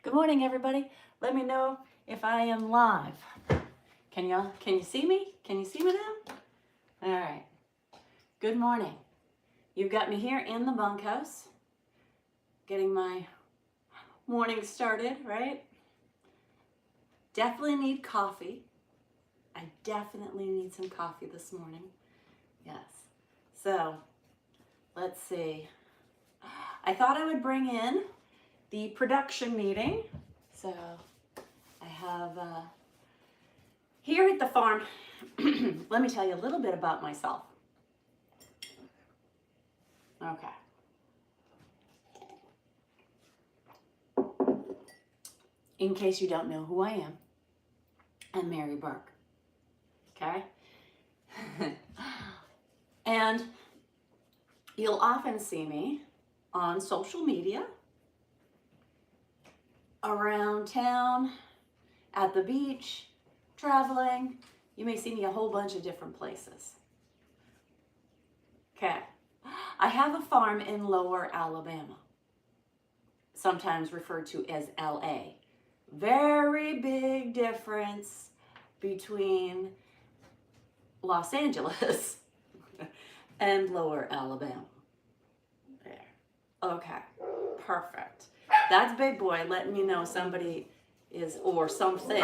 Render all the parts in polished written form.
Good morning, everybody. Let me know if I am live. Can you see me? Can you see me now? All right. Good morning. You've got me here in the bunkhouse, getting my morning started, right? Definitely need coffee. I definitely need some coffee this morning. Yes. So, let's see. I thought I would bring in the production meeting. So I have here at the farm, let me tell you a little bit about myself. Okay. In case you don't know who I am, I'm Mary Burke. Okay? And you'll often see me on social media, around town, at the beach, traveling. You may see me a whole bunch of different places. Okay. I have a farm in Lower Alabama, sometimes referred to as LA. Very big difference between Los Angeles and Lower Alabama. There. Okay. Perfect. That's Big Boy letting me know somebody is, or something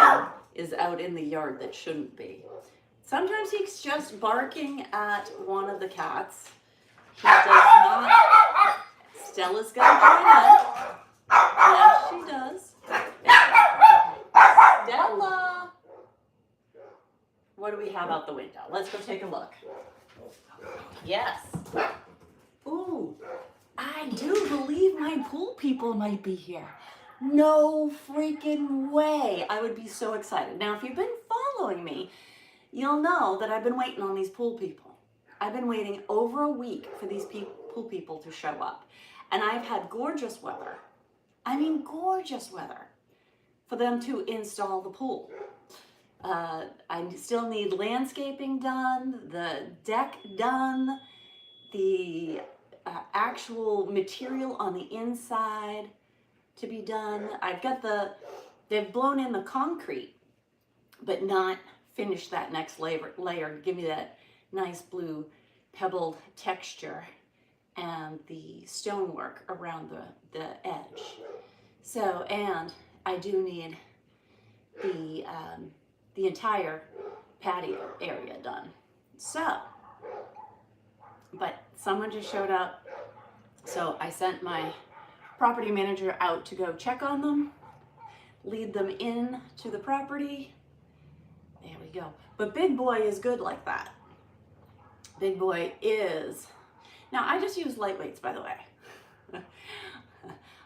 is out in the yard that shouldn't be. Sometimes he's just barking at one of the cats. He does not. Stella's gonna join in. Yes, she does. Stella! What do we have out the window? Let's go take a look. Yes. Ooh, I do believe my pool people might be here. No freaking way. I would be so excited. Now, if you've been following me, you'll know that I've been waiting on these pool people. I've been waiting over a week for these pool people to show up. And I've had gorgeous weather. I mean, gorgeous weather for them to install the pool. I still need landscaping done, the deck done, the actual material on the inside to be done. I've got they've blown in the concrete, but not finished that next layer to give me that nice blue pebbled texture and the stonework around the edge. So, and I do need the entire patio area done. So, but someone just showed up, so I sent my property manager out to go check on them, lead them in to the property. There we go. But Big Boy is good like that. Big Boy is. Now, I just use lightweights, by the way.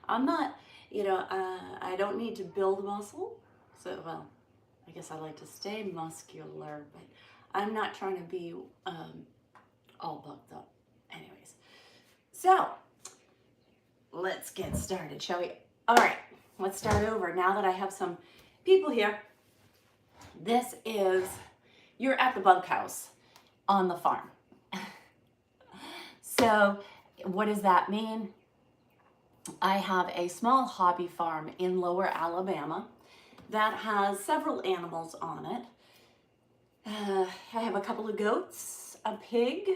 I'm not, I don't need to build muscle. So, well, I guess I like to stay muscular, but I'm not trying to be all bugged up. Anyways, so let's get started, shall we? All right, let's start over now that I have some people here. This is, you're at the bunkhouse on the farm. So what does that mean? I have a small hobby farm in Lower Alabama that has several animals on it. I have a couple of goats, a pig,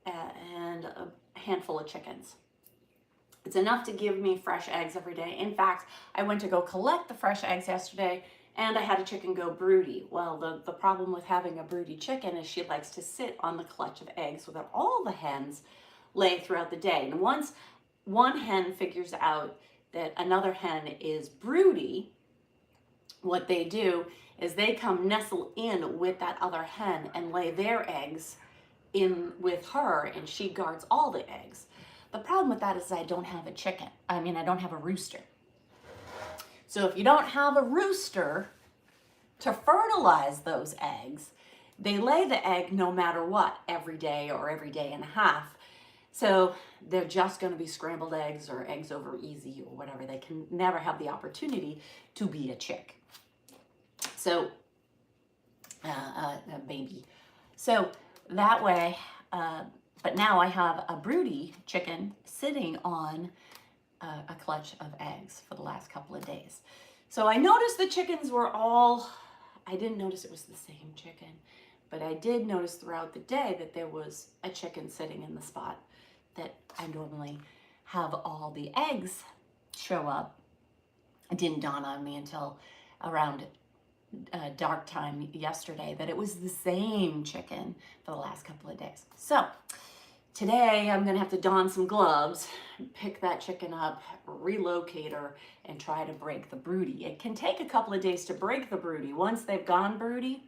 and a handful of chickens. It's enough to give me fresh eggs every day. In fact, I went to go collect the fresh eggs yesterday, and I had a chicken go broody. Well, the problem with having a broody chicken is she likes to sit on the clutch of eggs so that all the hens lay throughout the day. And once one hen figures out that another hen is broody, what they do is they come nestle in with that other hen and lay their eggs in with her, and she guards all the eggs. The problem with that is I don't have a chicken. I don't have a rooster. So if you don't have a rooster to fertilize those eggs, they lay the egg no matter what, every day or every day and a half. So they're just going to be scrambled eggs or eggs over easy or whatever. They can never have the opportunity to be a chick. So, a baby. So that way, but now I have a broody chicken sitting on a clutch of eggs for the last couple of days. So I noticed the chickens were all, I didn't notice it was the same chicken, but I did notice throughout the day that there was a chicken sitting in the spot that I normally have all the eggs show up. It didn't dawn on me until around dark time yesterday that it was the same chicken for the last couple of days. So today I'm gonna have to don some gloves, pick that chicken up, relocate her, and try to break the broody. It can take a couple of days to break the broody once they've gone broody.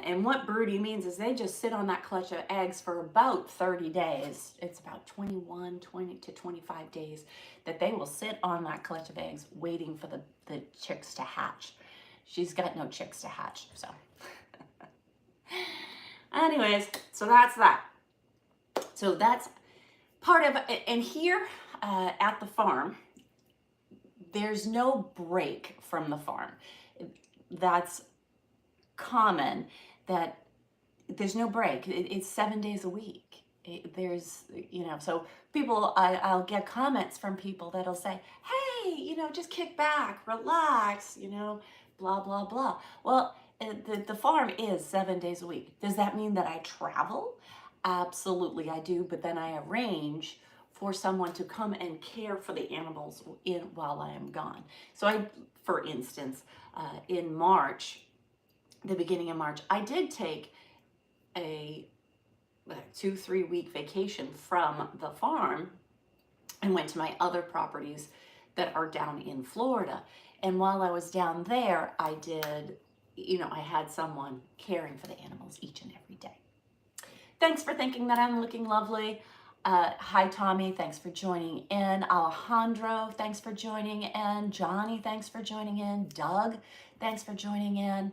And what broody means is they just sit on that clutch of eggs for about 30 days. It's about 20 to 25 days that they will sit on that clutch of eggs waiting for the chicks to hatch. She's got no chicks to hatch, so. Anyways, so that's that. So that's part of it. And here at the farm, there's no break from the farm. That's common, that there's no break. It's 7 days a week. There's, so people, I'll get comments from people that'll say, hey, just kick back, relax, blah, blah, blah. Well, the farm is 7 days a week. Does that mean that I travel? Absolutely, I do. But then I arrange for someone to come and care for the animals while I am gone. So for instance, in March, the beginning of March, I did take a 2-3 week vacation from the farm and went to my other properties that are down in Florida. And while I was down there, I did, I had someone caring for the animals each and every day. Thanks for thinking that I'm looking lovely. Hi, Tommy. Thanks for joining in. Alejandro, thanks for joining in. Johnny, thanks for joining in. Doug, thanks for joining in.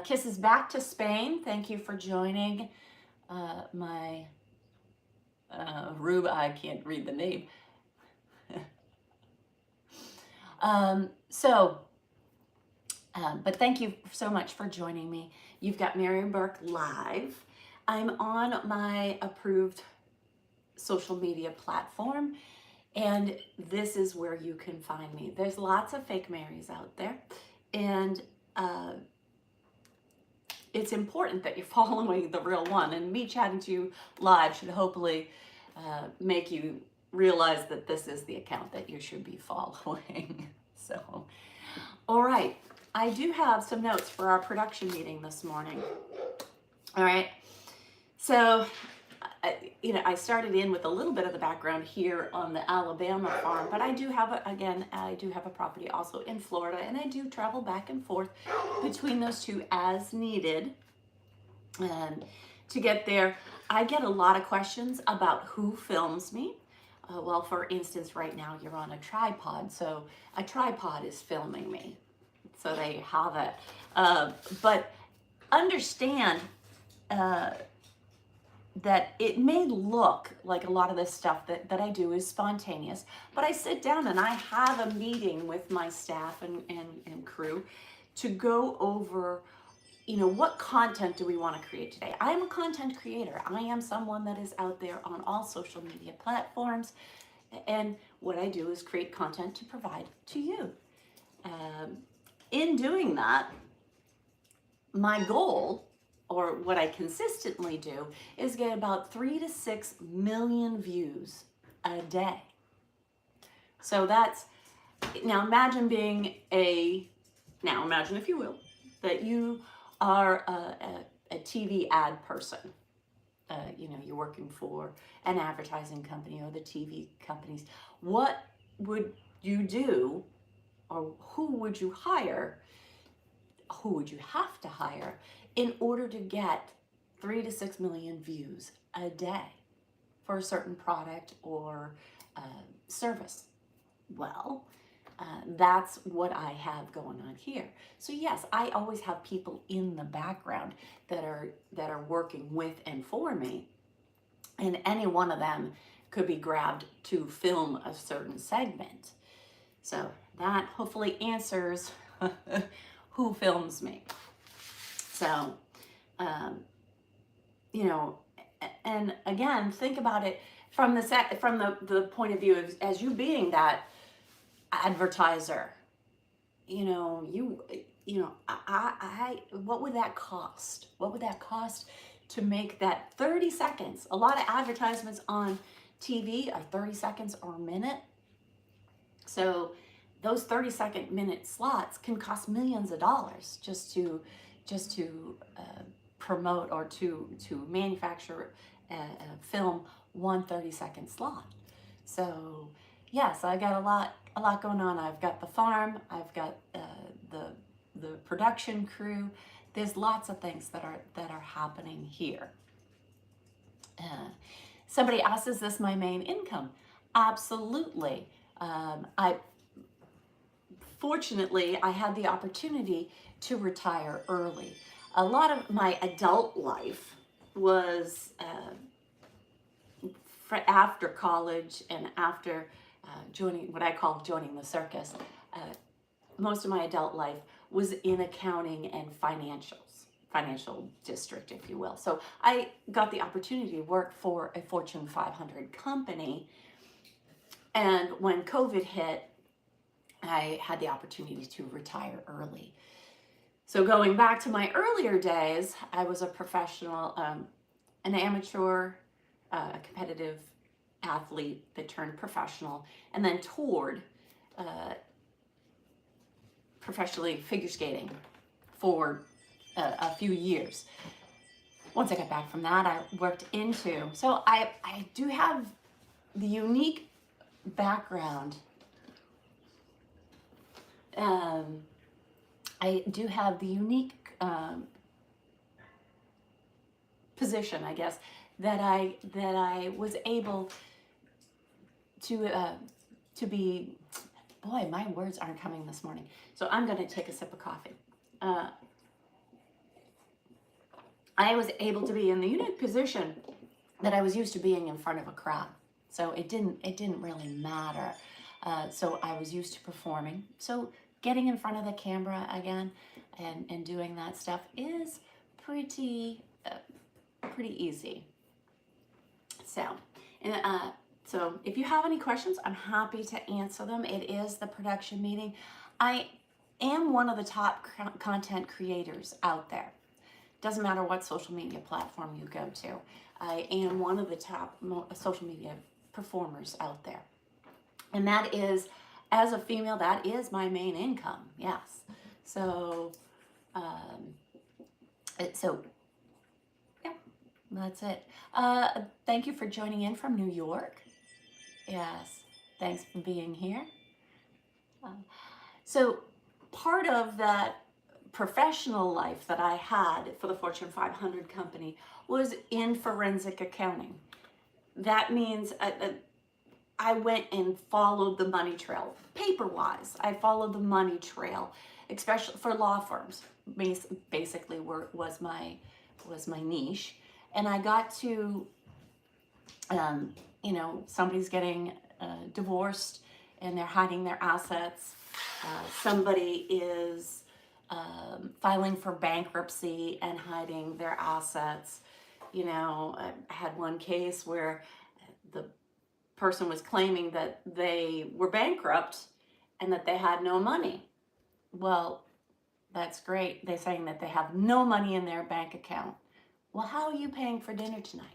Kisses back to Spain. Thank you for joining. My Rube, I can't read the name. But thank you so much for joining me. You've got MaryBurke Live. I'm on my approved social media platform, and this is where you can find me. There's lots of fake Marys out there, and it's important that you're following the real one, and me chatting to you live should hopefully make you realize that this is the account that you should be following. So, all right, I do have some notes for our production meeting this morning. All right, so I started in with a little bit of the background here on the Alabama farm, but I do have a property also in Florida, and I do travel back and forth between those two as needed. And to get there, I get a lot of questions about who films me. Well, for instance, right now you're on a tripod, so a tripod is filming me. So there you have it. But understand that it may look like a lot of this stuff that I do is spontaneous, but I sit down and I have a meeting with my staff and crew to go over, what content do we want to create today? I am a content creator. I am someone that is out there on all social media platforms, and what I do is create content to provide to you. In doing that, my goal, or what I consistently do, is get about 3 to 6 million views a day. So that's, now imagine if you will, that you are a TV ad person. You're working for an advertising company or the TV companies. What would you do, or who would you hire? Who would you have to hire in order to get 3 to 6 million views a day for a certain product or service? Well, that's what I have going on here. So yes, I always have people in the background that are working with and for me, and any one of them could be grabbed to film a certain segment. So that hopefully answers who films me. So, and again, think about it from the point of view of as you being that advertiser, what would that cost? What would that cost to make that 30 seconds? A lot of advertisements on TV are 30 seconds or a minute. So those 30-second minute slots can cost millions of dollars just to promote or to manufacture film one 30-second slot. So yes, I got a lot going on. I've got the farm, I've got the production crew. There's lots of things that are happening here. Somebody asks, is this my main income? Absolutely. Fortunately, I had the opportunity to retire early. A lot of my adult life was after college and after joining what I call joining the circus. Most of my adult life was in accounting and financial district, if you will. So I got the opportunity to work for a Fortune 500 company. And when COVID hit, I had the opportunity to retire early. So going back to my earlier days, I was a professional, an amateur, a competitive athlete that turned professional, and then toured professionally figure skating for a few years. Once I got back from that, I worked into, so I do have the unique background. I do have the unique position, I guess, that I was able to be. Boy, my words aren't coming this morning. So I'm going to take a sip of coffee. I was able to be in the unique position that I was used to being in front of a crowd. So it didn't really matter. So I was used to performing. So getting in front of the camera again and doing that stuff is pretty easy. So if you have any questions, I'm happy to answer them. It is the production meeting. I am one of the top content creators out there. Doesn't matter what social media platform you go to. I am one of the top social media performers out there. And that is, as a female, that is my main income, yes. So, yeah, that's it. Thank you for joining in from New York. Yes, thanks for being here. So part of that professional life that I had for the Fortune 500 company was in forensic accounting. That means I went and followed the money trail. Paper-wise, I followed the money trail, especially for law firms. Basically, was my niche, and I got to, somebody's getting divorced and they're hiding their assets. Somebody is filing for bankruptcy and hiding their assets. I had one case where the person was claiming that they were bankrupt and that they had no money. Well, that's great. They're saying that they have no money in their bank account. Well, how are you paying for dinner tonight,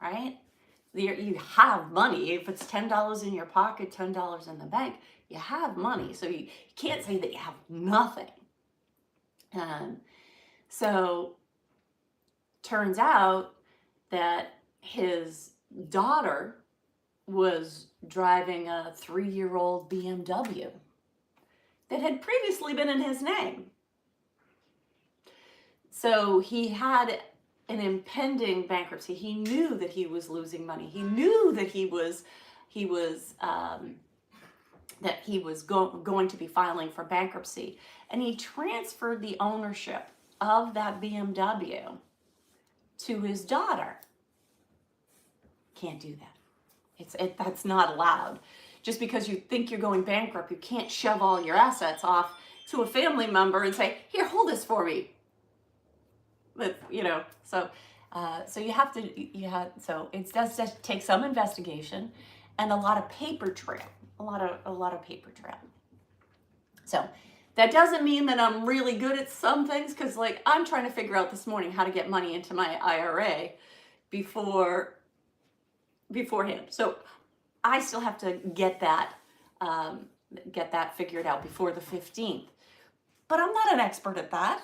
right? You have money. If it's $10 in your pocket, $10 in the bank, you have money. So you can't say that you have nothing. So turns out that his daughter was driving a 3-year-old BMW that had previously been in his name. So he had an impending bankruptcy. He knew that he was losing money. He knew that he was going to be filing for bankruptcy, and he transferred the ownership of that BMW to his daughter. Can't do that. That's not allowed. Just because you think you're going bankrupt, you can't shove all your assets off to a family member and say, "Here, hold this for me." But so So so it does just take some investigation and a lot of paper trail, a lot of paper trail. So that doesn't mean that I'm really good at some things, because like I'm trying to figure out this morning how to get money into my IRA beforehand. So I still have to get that figured out before the 15th. But I'm not an expert at that.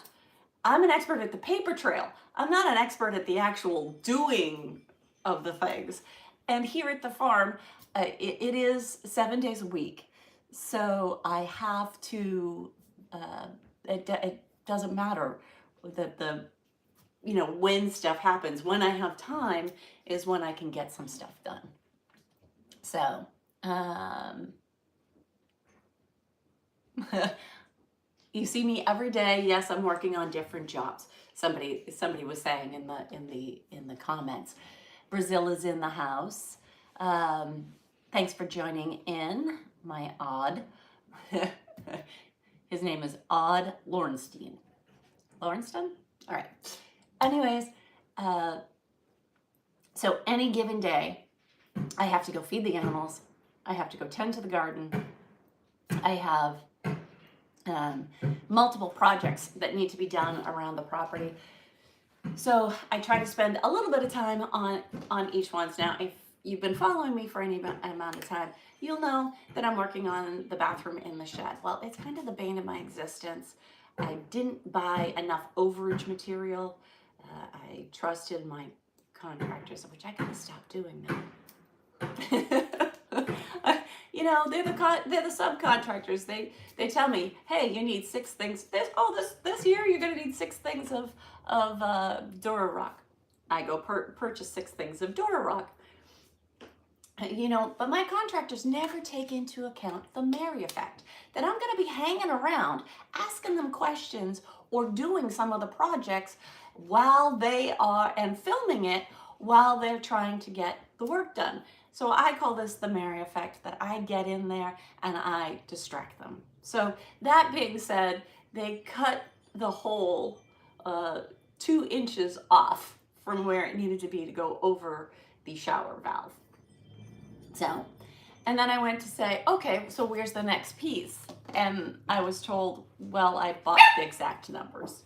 I'm an expert at the paper trail. I'm not an expert at the actual doing of the things. And here at the farm, it is 7 days a week. So I have to, it doesn't matter that when stuff happens. When I have time is when I can get some stuff done. So, you see me every day. Yes, I'm working on different jobs. Somebody was saying in the comments. Brazil is in the house. Thanks for joining in, my Odd. His name is Odd Lorenstein. Lorenstein? All right. Anyways, so any given day, I have to go feed the animals. I have to go tend to the garden. I have multiple projects that need to be done around the property. So I try to spend a little bit of time on each one. Now, if you've been following me for any amount of time, you'll know that I'm working on the bathroom in the shed. Well, it's kind of the bane of my existence. I didn't buy enough overage material. I trusted my contractors, which I gotta stop doing now. They're the subcontractors. They tell me, hey, you need 6 things. This year you're gonna need 6 things of Durarock. I go purchase 6 things of Durarock. But my contractors never take into account the Mary effect. That I'm gonna be hanging around, asking them questions or doing some of the projects while they are, and filming it while they're trying to get the work done. So I call this the Mary effect, that I get in there and I distract them. So that being said, they cut the hole 2 inches off from where it needed to be to go over the shower valve. So, and then I went to say, okay, so where's the next piece? And I was told, well, I bought the exact numbers.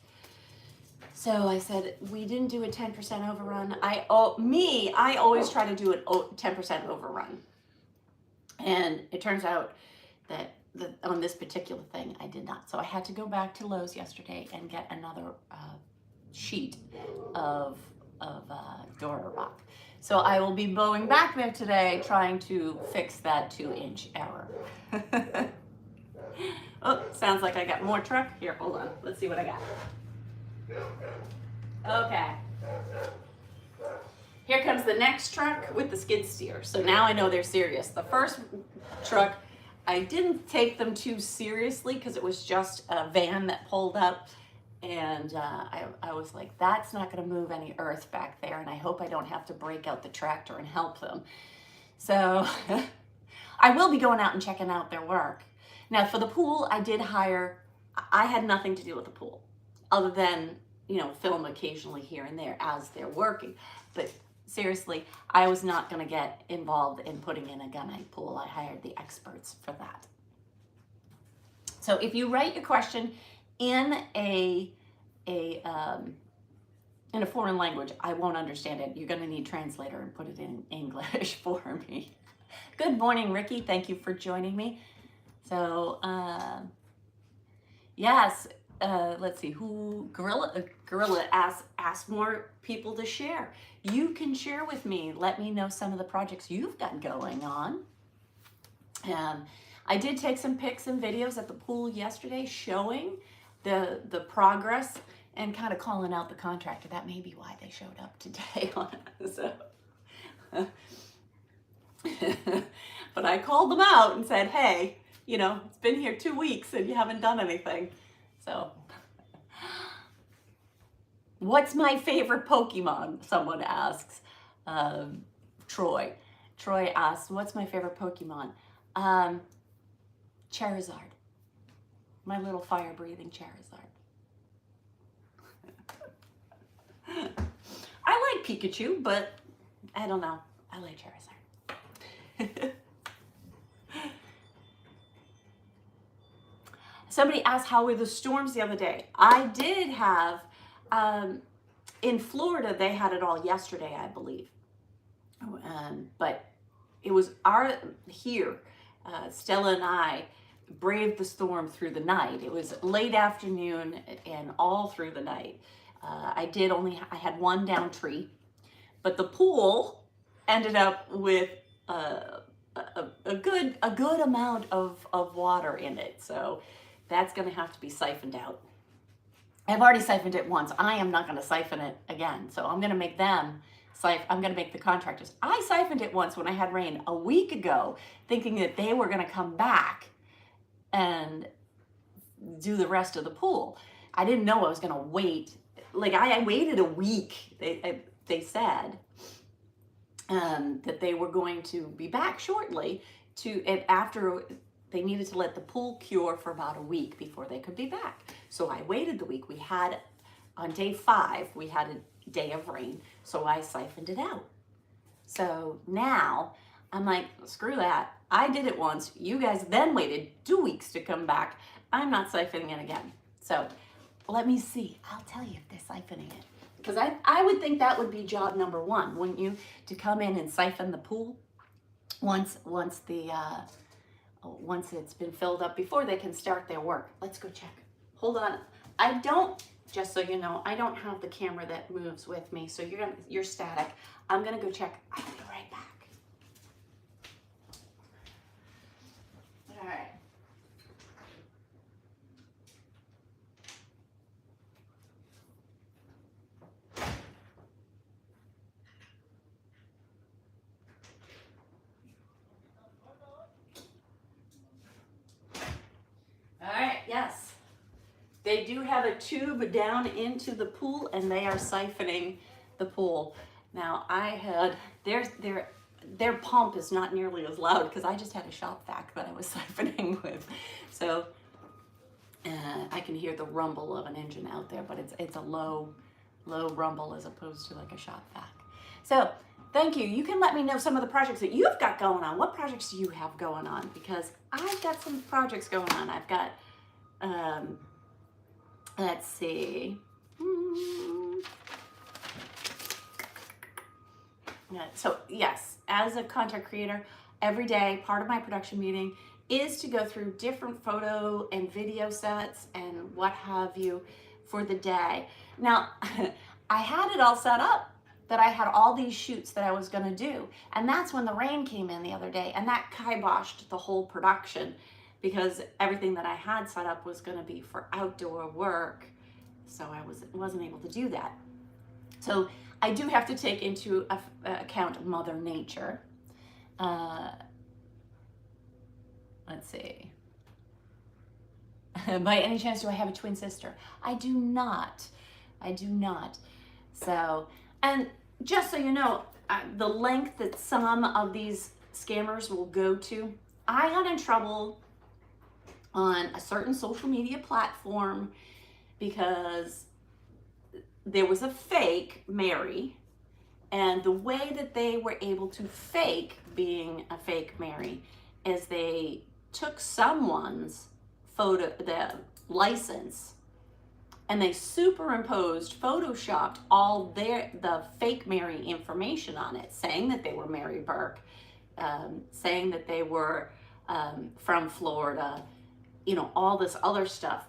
So I said, we didn't do a 10% overrun. I always try to do a 10% overrun. And it turns out that on this particular thing, I did not. So I had to go back to Lowe's yesterday and get another sheet of Durarock. So I will be going back there today trying to fix that 2-inch error. Oh, sounds like I got more truck. Here, hold on. Let's see what I got. Okay. Here comes the next truck with the skid steer. So now I know they're serious. The first truck, I didn't take them too seriously because it was just a van that pulled up. And I was like, that's not going to move any earth back there. And I hope I don't have to break out the tractor and help them. So I will be going out and checking out their work. Now for the pool, I had nothing to do with the pool other than, film occasionally here and there as they're working. But seriously, I was not going to get involved in putting in a gunite pool. I hired the experts for that. So if you write your question in a foreign language, I won't understand it. You're going to need a translator and put it in English for me. Good morning, Ricky. Thank you for joining me. So, yes, let's see, Gorilla asked more people to share. You can share with me. Let me know some of the projects you've got going on. I did take some pics and videos at the pool yesterday showing the progress and kind of calling out the contractor. That may be why they showed up today. But I called them out and said, hey, it's been here 2 weeks and you haven't done anything. So, what's my favorite Pokemon? Someone asks. Troy asks, what's my favorite Pokemon? Charizard. My little fire-breathing Charizard. I like like Pikachu, but I don't know. I like Charizard. Somebody asked how were the storms the other day. I did have, in Florida, they had it all yesterday, I believe. But it was here, Stella and I braved the storm through the night. It was late afternoon and all through the night. I had one down tree, but the pool ended up with a good amount of water in it. So that's going to have to be siphoned out. I've already siphoned it once. I am not going to siphon it again. So I'm going to make them I'm going to make the contractors. I siphoned it once when I had rain a week ago, thinking that they were going to come back and do the rest of the pool. I didn't know I was going to wait. Like I waited a week. They said that they were going to be back shortly after they needed to let the pool cure for about a week before they could be back. So I waited the week. On day 5, we had a day of rain, so I siphoned it out. So now I'm like, screw that. I did it once. You guys then waited 2 weeks to come back. I'm not siphoning it again. So let me see. I'll tell you if they're siphoning it. Because I would think that would be job number 1, wouldn't you? To come in and siphon the pool once it's been filled up before they can start their work. Let's go check. Hold on. Just so you know, I don't have the camera that moves with me, so you're static. I'm gonna go check. I'll be right back. All right. All right, yes. They do have a tube down into the pool, and they are siphoning the pool. Now their pump is not nearly as loud because I just had a shop vac that I was siphoning with. So I can hear the rumble of an engine out there, but it's a low rumble as opposed to like a shop vac. So thank you. You can let me know some of the projects that you've got going on. What projects do you have going on? Because I've got some projects going on. I've got, let's see. So yes, as a content creator, every day, part of my production meeting is to go through different photo and video sets and what have you for the day. Now, I had it all set up that I had all these shoots that I was going to do. And that's when the rain came in the other day, and that kiboshed the whole production because everything that I had set up was going to be for outdoor work. So I wasn't able to do that. So I do have to take into account Mother Nature. Let's see. By any chance, do I have a twin sister? I do not. I do not. So, and just so you know, the length that some of these scammers will go to, I got in trouble on a certain social media platform because there was a fake Mary, and the way that they were able to fake being a fake Mary is they took someone's the license, and they superimposed, photoshopped all the fake Mary information on it, saying that they were Mary Burke, saying that they were from Florida, you know, all this other stuff.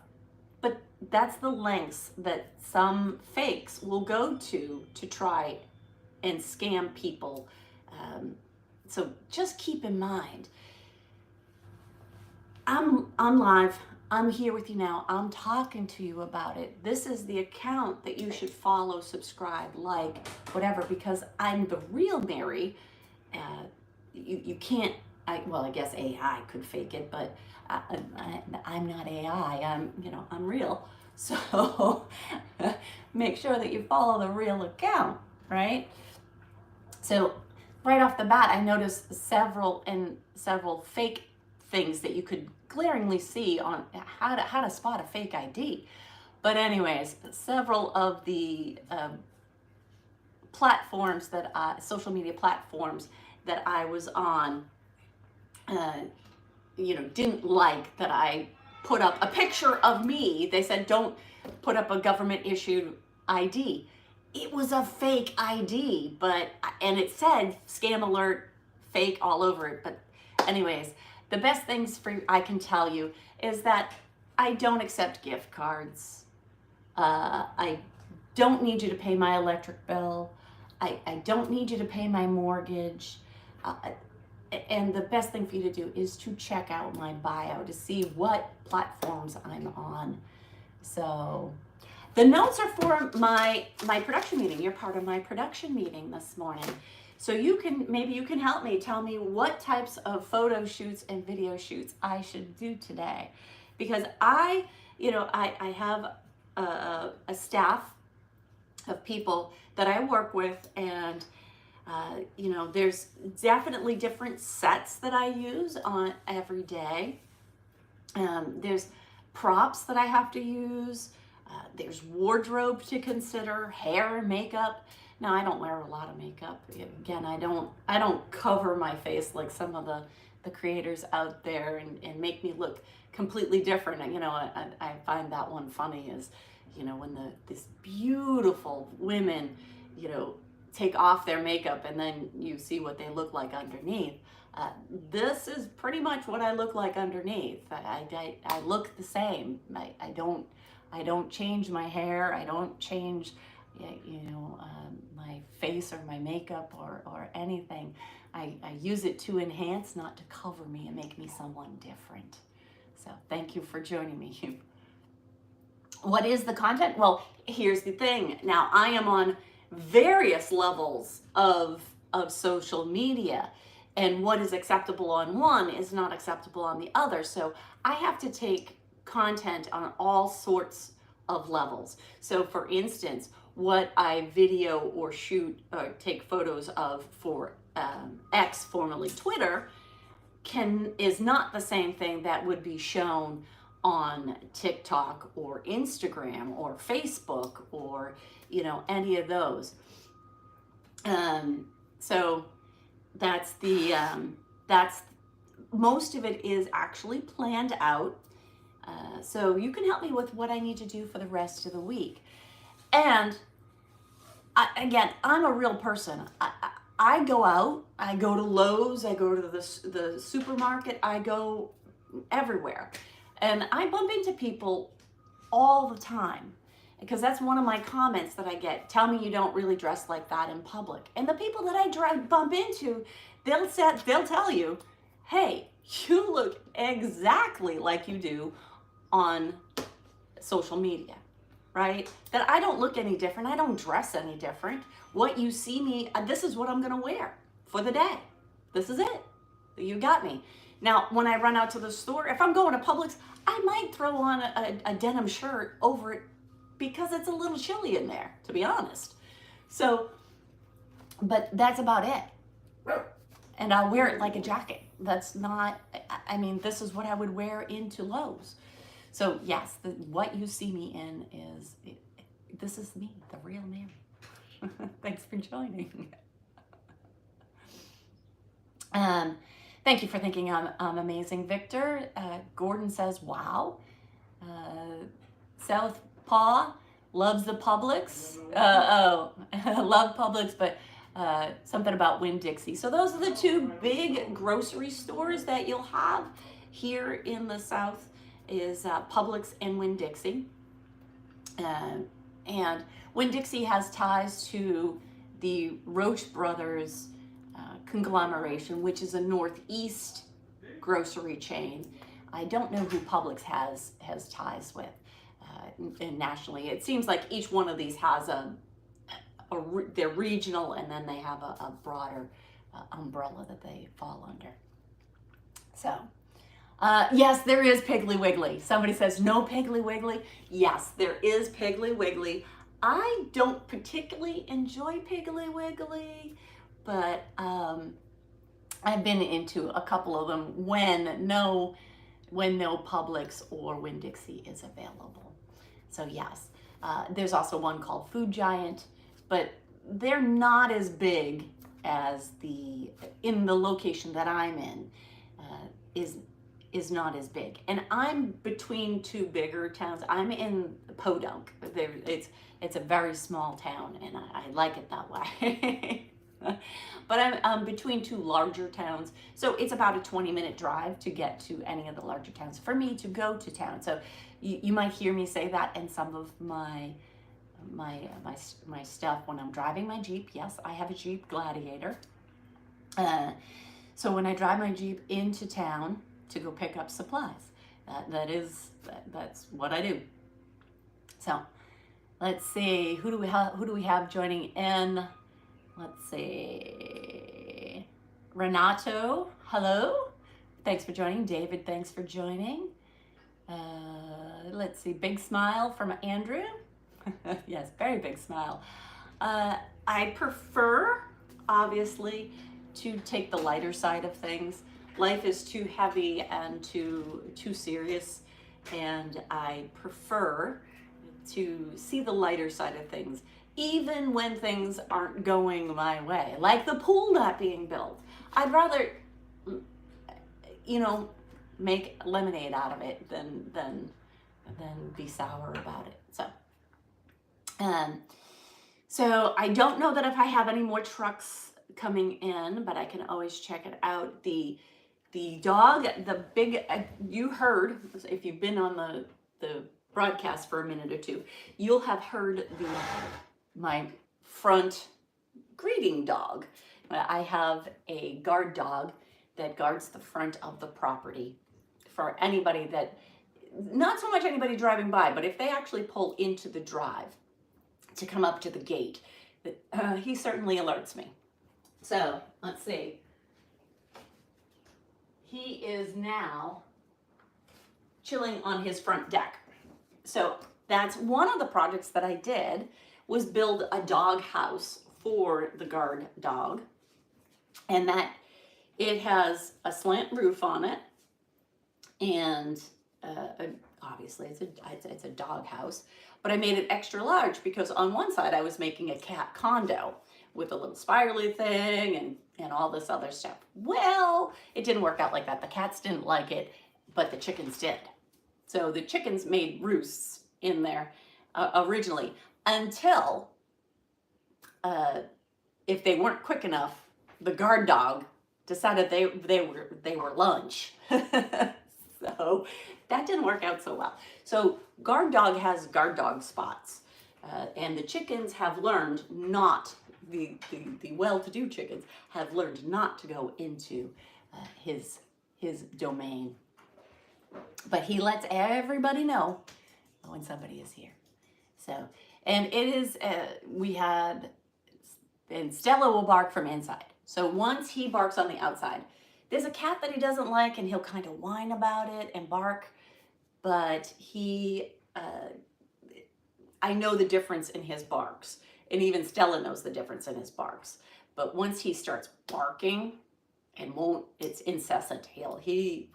But that's the lengths that some fakes will go to try and scam people. So just keep in mind, I'm live. I'm here with you now. I'm talking to you about it. This is the account that you should follow, subscribe, like, whatever, because I'm the real Mary. You can't, I guess AI could fake it, but I'm not AI. I'm real. So make sure that you follow the real account, right? So right off the bat, I noticed several fake things that you could glaringly see on how to spot a fake ID. But anyways, several of the platforms that social media platforms that I was on, didn't like that I put up a picture of me. They said, don't put up a government issued ID. It was a fake ID, and it said scam alert, fake all over it. But anyways, the best things I can tell you is that I don't accept gift cards. I don't need you to pay my electric bill. I don't need you to pay my mortgage. And the best thing for you to do is to check out my bio to see what platforms I'm on. So the notes are for my production meeting. You're part of my production meeting this morning. So maybe you can help me, tell me what types of photo shoots and video shoots I should do today. Because I have a staff of people that I work with, and there's definitely different sets that I use on every day. There's props that I have to use. There's wardrobe to consider, hair, makeup. Now, I don't wear a lot of makeup. Again, I don't cover my face like some of the creators out there and make me look completely different. I find that one funny is, when these beautiful women, take off their makeup and then you see what they look like underneath. This is pretty much what I look like underneath. I look the same. I don't change my hair. I don't change, my face or my makeup or anything. I use it to enhance, not to cover me and make me someone different. So thank you for joining me. What is the content? Well, here's the thing. Now, I am on various levels of social media, and what is acceptable on one is not acceptable on the other. So I have to take content on all sorts of levels. So for instance, what I video or shoot or take photos of for X, formerly Twitter, is not the same thing that would be shown on TikTok or Instagram or Facebook or any of those. So that's most of it is actually planned out. So you can help me with what I need to do for the rest of the week. And I'm a real person. I go out, I go to Lowe's, I go to the supermarket, I go everywhere. And I bump into people all the time, because that's one of my comments that I get. Tell me you don't really dress like that in public. And the people that I bump into, they'll tell you, hey, you look exactly like you do on social media, right? That I don't look any different. I don't dress any different. What you see me, this is what I'm gonna wear for the day. This is it. You got me. Now, when I run out to the store, if I'm going to Publix, I might throw on a denim shirt over it because it's a little chilly in there, to be honest. So, but that's about it. And I'll wear it like a jacket. That's not, this is what I would wear into Lowe's. So yes, what you see me in this is me, the real Mary. Thanks for joining. Thank you for thinking I'm amazing, Victor. Gordon says, wow. Southpaw loves the Publix. Love Publix, but something about Winn-Dixie. So those are the two big grocery stores that you'll have here in the South is Publix and Winn-Dixie. And Winn-Dixie has ties to the Roche Brothers conglomeration, which is a Northeast grocery chain. I don't know who Publix has ties with nationally. It seems like each one of these has they're regional, and then they have a broader umbrella that they fall under. So, yes, there is Piggly Wiggly. Somebody says, no Piggly Wiggly. Yes, there is Piggly Wiggly. I don't particularly enjoy Piggly Wiggly, but I've been into a couple of them when no Publix or Winn-Dixie is available. So yes, there's also one called Food Giant, but they're not as big as in the location that I'm in, is not as big. And I'm between two bigger towns. I'm in Podunk. It's a very small town, and I like it that way. But I'm between two larger towns, so it's about a 20-minute drive to get to any of the larger towns for me to go to town. So you might hear me say that in some of my stuff when I'm driving my Jeep. Yes, I have a Jeep Gladiator. So when I drive my Jeep into town to go pick up supplies, that's what I do. So let's see, who do we have joining in? Let's see, Renato, hello, thanks for joining. David, thanks for joining. Let's see, big smile from Andrew. Yes, very big smile. I prefer, obviously, to take the lighter side of things. Life is too heavy and too serious, and I prefer to see the lighter side of things, even when things aren't going my way, like the pool not being built. I'd rather, make lemonade out of it than be sour about it. So I don't know that if I have any more trucks coming in, but I can always check it out. The dog, the big, you heard, if you've been on the broadcast for a minute or two, you'll have heard my front greeting dog. I have a guard dog that guards the front of the property for anybody that, not so much anybody driving by, but if they actually pull into the drive to come up to the gate, he certainly alerts me. So let's see. He is now chilling on his front deck. So that's one of the projects that I did, was build a dog house for the guard dog, and that it has a slant roof on it, and obviously it's a dog house, but I made it extra large because on one side I was making a cat condo with a little spirally thing and all this other stuff. Well, it didn't work out like that. The cats didn't like it, but the chickens did. So the chickens made roosts in there originally, until if they weren't quick enough, the guard dog decided they were lunch. So that didn't work out so well. So guard dog has guard dog spots, and the chickens have learned not, the well-to-do chickens have learned not to go into his domain. But he lets everybody know when somebody is here. So, and it is, and Stella will bark from inside. So once he barks on the outside, there's a cat that he doesn't like, and he'll kind of whine about it and bark, but I know the difference in his barks, and even Stella knows the difference in his barks. But once he starts barking and it's incessant, he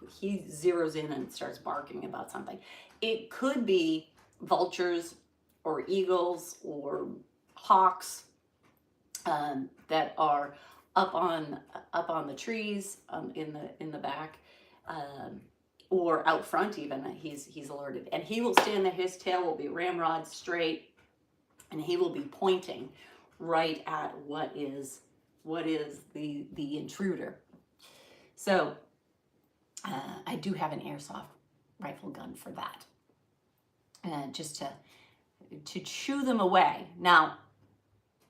zeroes in and starts barking about something. It could be vultures or eagles or hawks that are up on the trees in the back, or out front even. He's alerted, and he will stand there. His tail will be ramrod straight, and he will be pointing right at what is the intruder. So I do have an airsoft rifle gun for that, just to shoo them away. Now,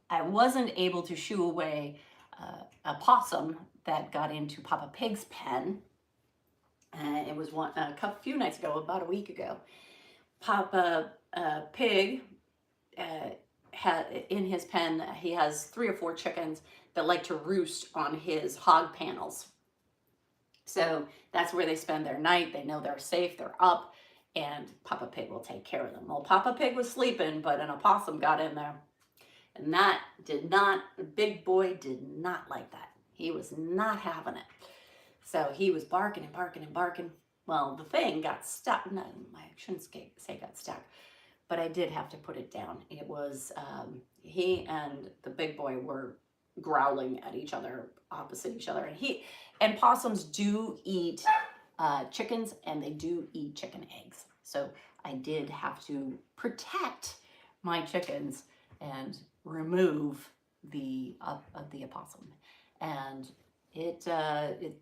I wasn't able to shoo away a possum that got into Papa Pig's pen. It was a few nights ago, about a week ago. Papa Pig in his pen, he has 3 or 4 chickens that like to roost on his hog panels. So that's where they spend their night. They know they're safe, they're up, and Papa Pig will take care of them. Well, Papa Pig was sleeping, but an opossum got in there. And that the big boy did not like that. He was not having it. So he was barking and barking and barking. Well, the thing got stuck. No, I shouldn't say got stuck. but I did have to put it down. It was, he and the big boy were growling at each other, opposite each other. And possums do eat chickens, and they do eat chicken eggs. So I did have to protect my chickens and remove the opossum. And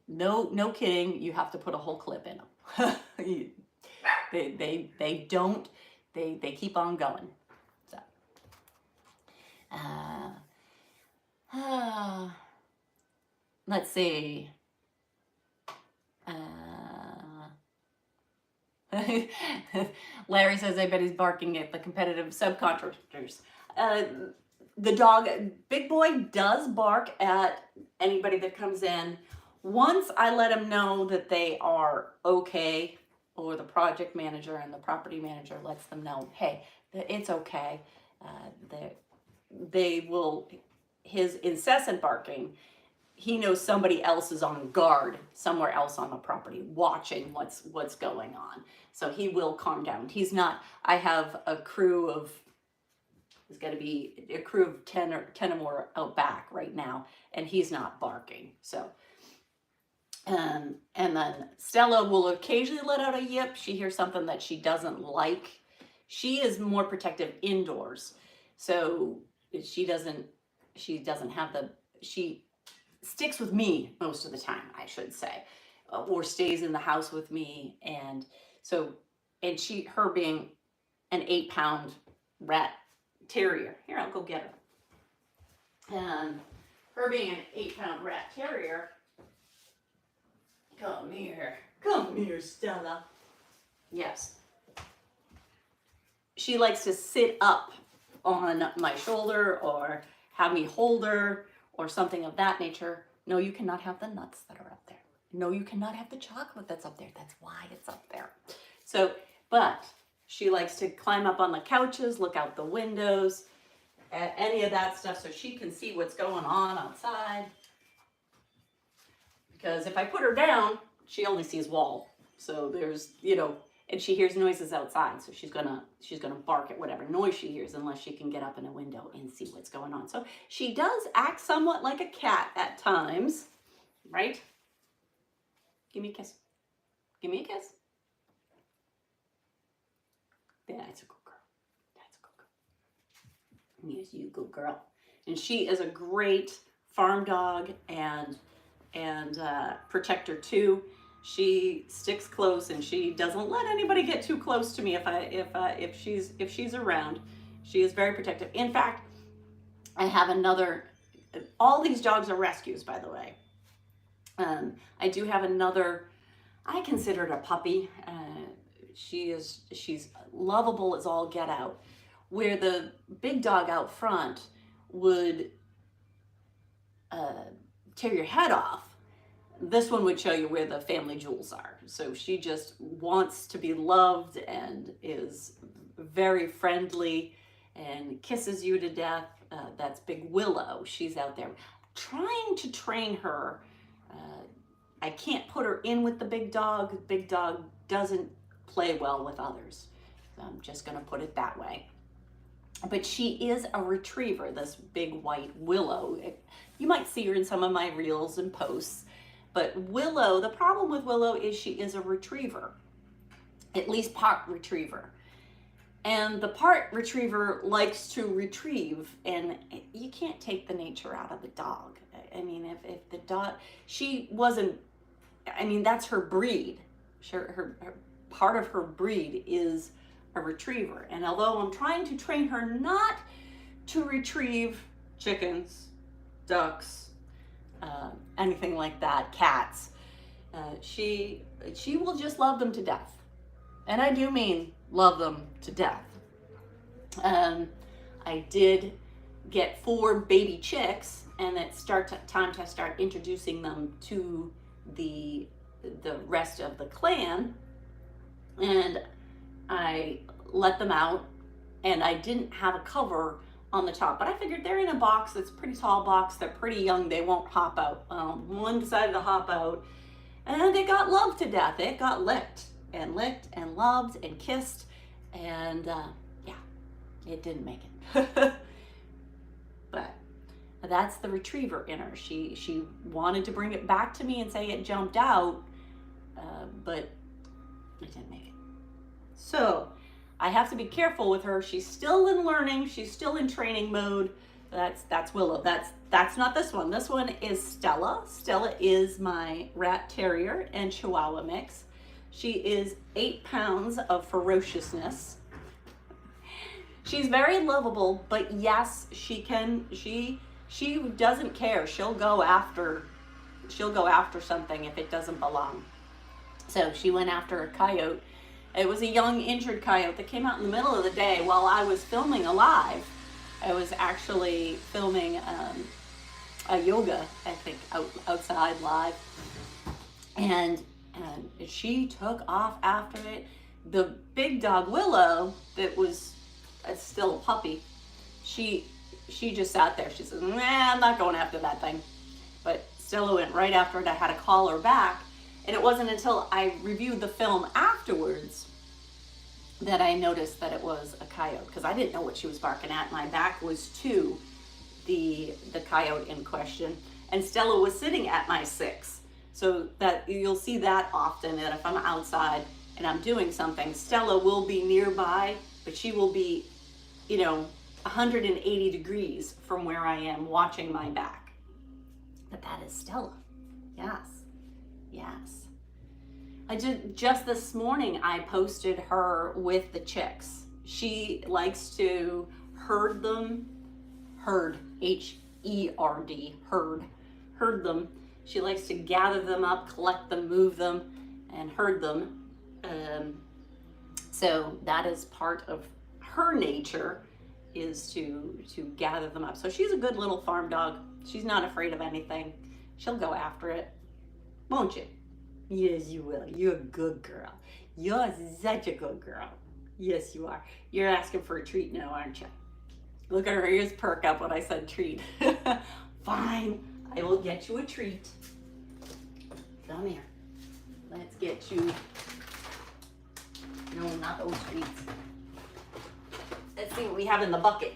no kidding, you have to put a whole clip in them. They keep on going. So let's see. Larry says, I bet he's barking at the competitive subcontractors. The dog, Big Boy, does bark at anybody that comes in. Once I let him know that they are okay, or the project manager and the property manager lets them know, hey, it's okay. They will, his incessant barking, he knows somebody else is on guard somewhere else on the property watching what's going on. So he will calm down. He's not, I have a crew of, there's got to be a crew of 10 or more out back right now, and he's not barking. So, and then Stella will occasionally let out a yip. She hears something that she doesn't like. She is more protective indoors. So she doesn't have she sticks with me most of the time, I should say, or stays in the house with me. And so, and her being an 8-pound rat terrier, here, I'll go get her. And her being an 8-pound rat terrier, come here, Stella. Yes. She likes to sit up on my shoulder or have me hold her or something of that nature. No, you cannot have the nuts that are up there. No, you cannot have the chocolate that's up there. That's why it's up there. So, but she likes to climb up on the couches, look out the windows, any of that stuff, so she can see what's going on outside. Because if I put her down, she only sees wall. So there's, and she hears noises outside, so she's gonna bark at whatever noise she hears unless she can get up in a window and see what's going on. So she does act somewhat like a cat at times, right? Give me a kiss. Give me a kiss. That's a good girl. That's a good girl. Yes, you good girl. And she is a great farm dog and protector too. She sticks close and she doesn't let anybody get too close to me if she's around. She is very protective. In fact, I have all these dogs are rescues, by the way. I do have another, I consider it a puppy. She's lovable as all get out. Where the big dog out front would tear your head off, this one would show you where the family jewels are. So she just wants to be loved and is very friendly and kisses you to death. That's Big Willow. She's out there trying to train her. I can't put her in with the big dog. The big dog doesn't play well with others. So I'm just going to put it that way. But she is a retriever, this big white Willow. You might see her in some of my reels and posts. But Willow, the problem with Willow is she is a retriever, at least part retriever. And the part retriever likes to retrieve, and you can't take the nature out of the dog. I mean, if the dog, she wasn't, I mean, that's her breed. Her part of her breed is a retriever. And although I'm trying to train her not to retrieve chickens, ducks, anything like that, cats, she will just love them to death. And I do mean love them to death. I did get 4 baby chicks, and it's time to start introducing them to the rest of the clan. And I let them out, and I didn't have a cover on the top, but I figured they're in a box that's a pretty tall box. They're pretty young. They won't hop out. One decided to hop out, and they got loved to death. It got licked and loved and kissed, and yeah, it didn't make it. But that's the retriever in her. She wanted to bring it back to me and say it jumped out, but it didn't make it. So I have to be careful with her. She's still in learning. She's still in training mode. That's Willow. That's not this one. This one is Stella. Stella is my rat terrier and chihuahua mix. She is 8 pounds of ferociousness. She's very lovable, but yes, she doesn't care. She'll go after something if it doesn't belong. So she went after a coyote. It was a young injured coyote that came out in the middle of the day while I was filming alive. I was actually filming a yoga, I think, outside live. And she took off after it. The big dog Willow, that was still a puppy, she just sat there. She said, nah, I'm not going after that thing. But Stella went right after it. I had to call her back. And it wasn't until I reviewed the film afterwards that I noticed that it was a coyote, because I didn't know what she was barking at. My back was to the coyote in question, and Stella was sitting at my 6. So that you'll see that often, that if I'm outside and I'm doing something, Stella will be nearby, but she will be, 180 degrees from where I am watching my back. But that is Stella. Yes. Just this morning, I posted her with the chicks. She likes to herd them, H-E-R-D, herd them. She likes to gather them up, collect them, move them, and herd them. So that is part of her nature, is to gather them up. So she's a good little farm dog. She's not afraid of anything. She'll go after it, won't you? Yes, you will. You're a good girl. You're such a good girl. Yes, you are. You're asking for a treat now, aren't you? Look at her ears perk up when I said treat. Fine, I will get you a treat. Come here. Let's get you. No, not those treats. Let's see what we have in the bucket.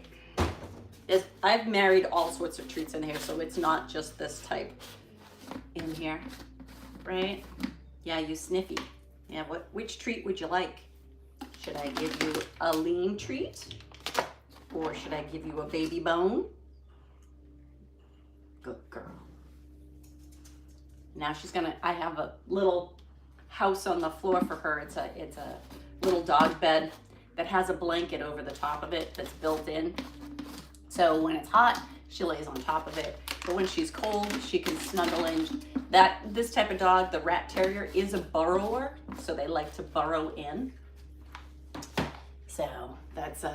I've married all sorts of treats in here, so it's not just this type in here. Right? Yeah, you sniffy. Yeah, which treat would you like? Should I give you a lean treat? Or should I give you a baby bone? Good girl. Now I have a little house on the floor for her. It's a little dog bed that has a blanket over the top of it that's built in. So when it's hot, she lays on top of it. But when she's cold, she can snuggle in. This type of dog, the rat terrier, is a burrower, so they like to burrow in. So that's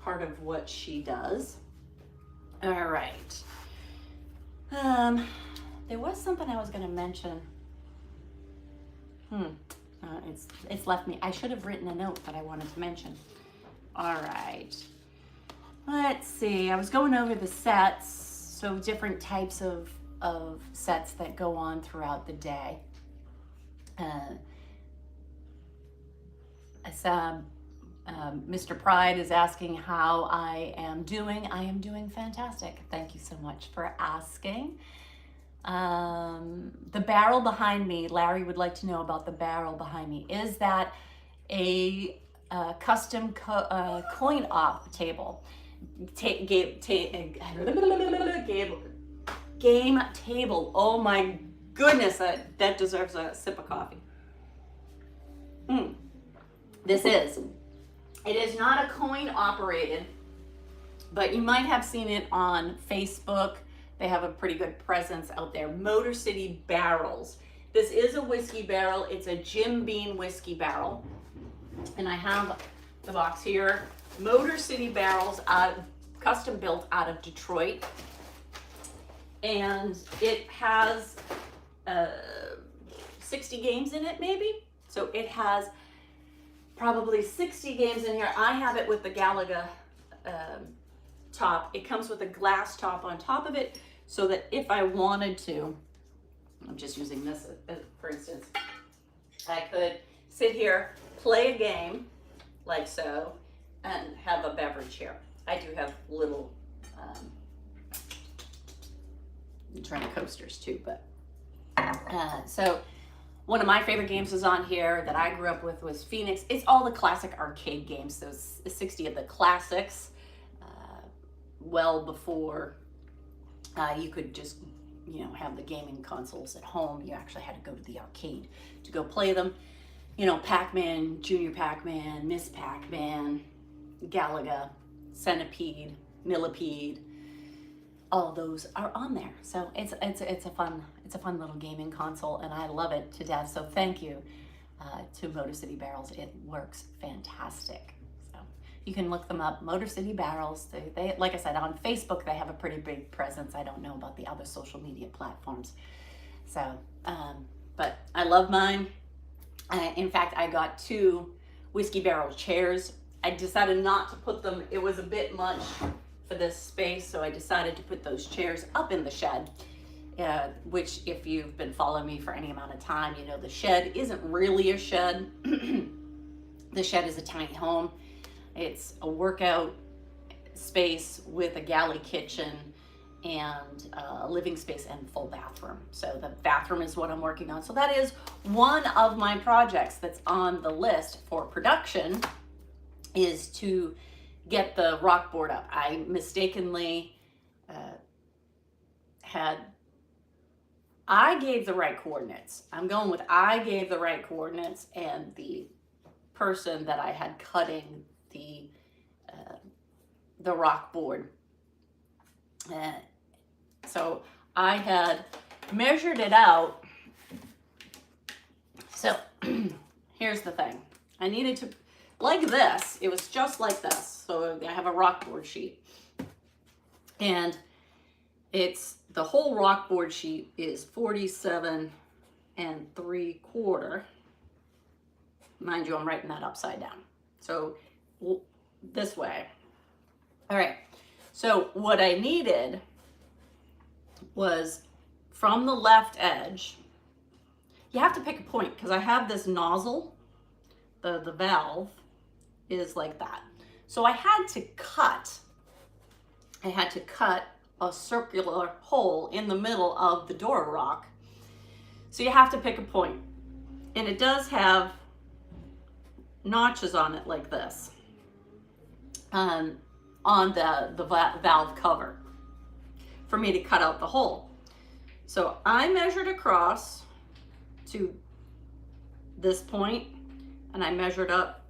part of what she does. All right. There was something I was going to mention. It's left me. I should have written a note that I wanted to mention. All right. Let's see. I was going over the sets, so different types of sets that go on throughout the day. Mr. Pride is asking how I am doing. I am doing fantastic. Thank you so much for asking. The barrel behind me, Larry would like to know about the barrel behind me. Is that a custom coin op table? Game table. Oh my goodness, that deserves a sip of coffee. It is not a coin operated, but you might have seen it on Facebook. They have a pretty good presence out there. Motor City Barrels. This is a whiskey barrel. It's a Jim Beam whiskey barrel. And I have the box here. Motor City Barrels, custom built out of Detroit. And it has 60 games in it, maybe. So it has probably 60 games in here. I have it with the Galaga top. It comes with a glass top on top of it, so that if I wanted to, I'm just using this for instance, I could sit here, play a game like so, and have a beverage here. I do have little train coasters too, but so one of my favorite games is on here that I grew up with was Phoenix. It's all the classic arcade games, those 60 of the classics, well before you could just, you know, have the gaming consoles at home. You actually had to go to the arcade to go play them. You know, Pac-Man, Junior Pac-Man, Miss Pac-Man, Galaga, Centipede, Millipede. All those are on there, so it's a fun little gaming console, and I love it to death. So thank you to Motor City Barrels. It works fantastic. So you can look them up, Motor City Barrels. They like I said, on Facebook they have a pretty big presence. I don't know about the other social media platforms. So, but I love mine. In fact, I got 2 whiskey barrel chairs. I decided not to put them. It was a bit much for this space, so I decided to put those chairs up in the shed, which if you've been following me for any amount of time, you know the shed isn't really a shed. The shed is a tiny home. It's a workout space with a galley kitchen and a living space and full bathroom. So the bathroom is what I'm working on. So that is one of my projects that's on the list for production, is to get the rock board up. I mistakenly I gave the right coordinates. I'm going with I gave the right coordinates, and the person that I had cutting the rock board. So I had measured it out. So here's the thing. I needed to, like this, it was just like this. So I have a rock board sheet, and it's, the whole rock board sheet is 47 3/4. Mind you, I'm writing that upside down. So this way. All right. So what I needed was from the left edge, you have to pick a point, because I have this nozzle, the valve is like that. So I had to cut a circular hole in the middle of the door rock. So you have to pick a point. And it does have notches on it like this, on the valve cover, for me to cut out the hole. So I measured across to this point, and I measured up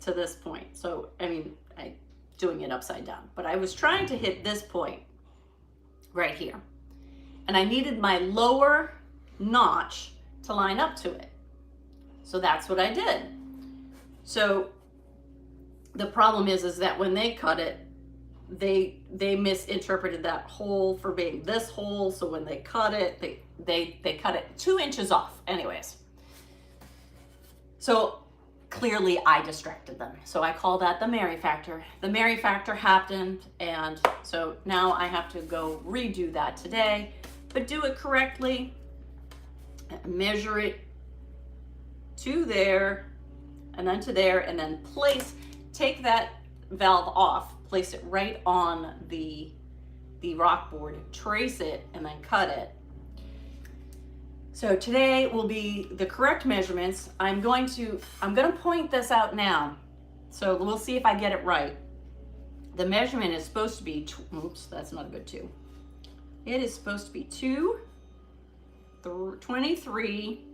to this point. So, I mean, I doing it upside down, but I was trying to hit this point right here. And I needed my lower notch to line up to it. So that's what I did. So the problem is that when they cut it, they misinterpreted that hole for being this hole. So when they cut it, they cut it 2 inches off anyways. So clearly I distracted them. So I call that the Mary factor. The Mary factor happened, and so now I have to go redo that today, but do it correctly, measure it to there, and then to there, and then take that valve off, place it right on the rock board, trace it, and then cut it. So today will be the correct measurements. I'm going to point this out now. So we'll see if I get it right. The measurement is supposed to be, oops, that's not a good 2. It is supposed to be 23,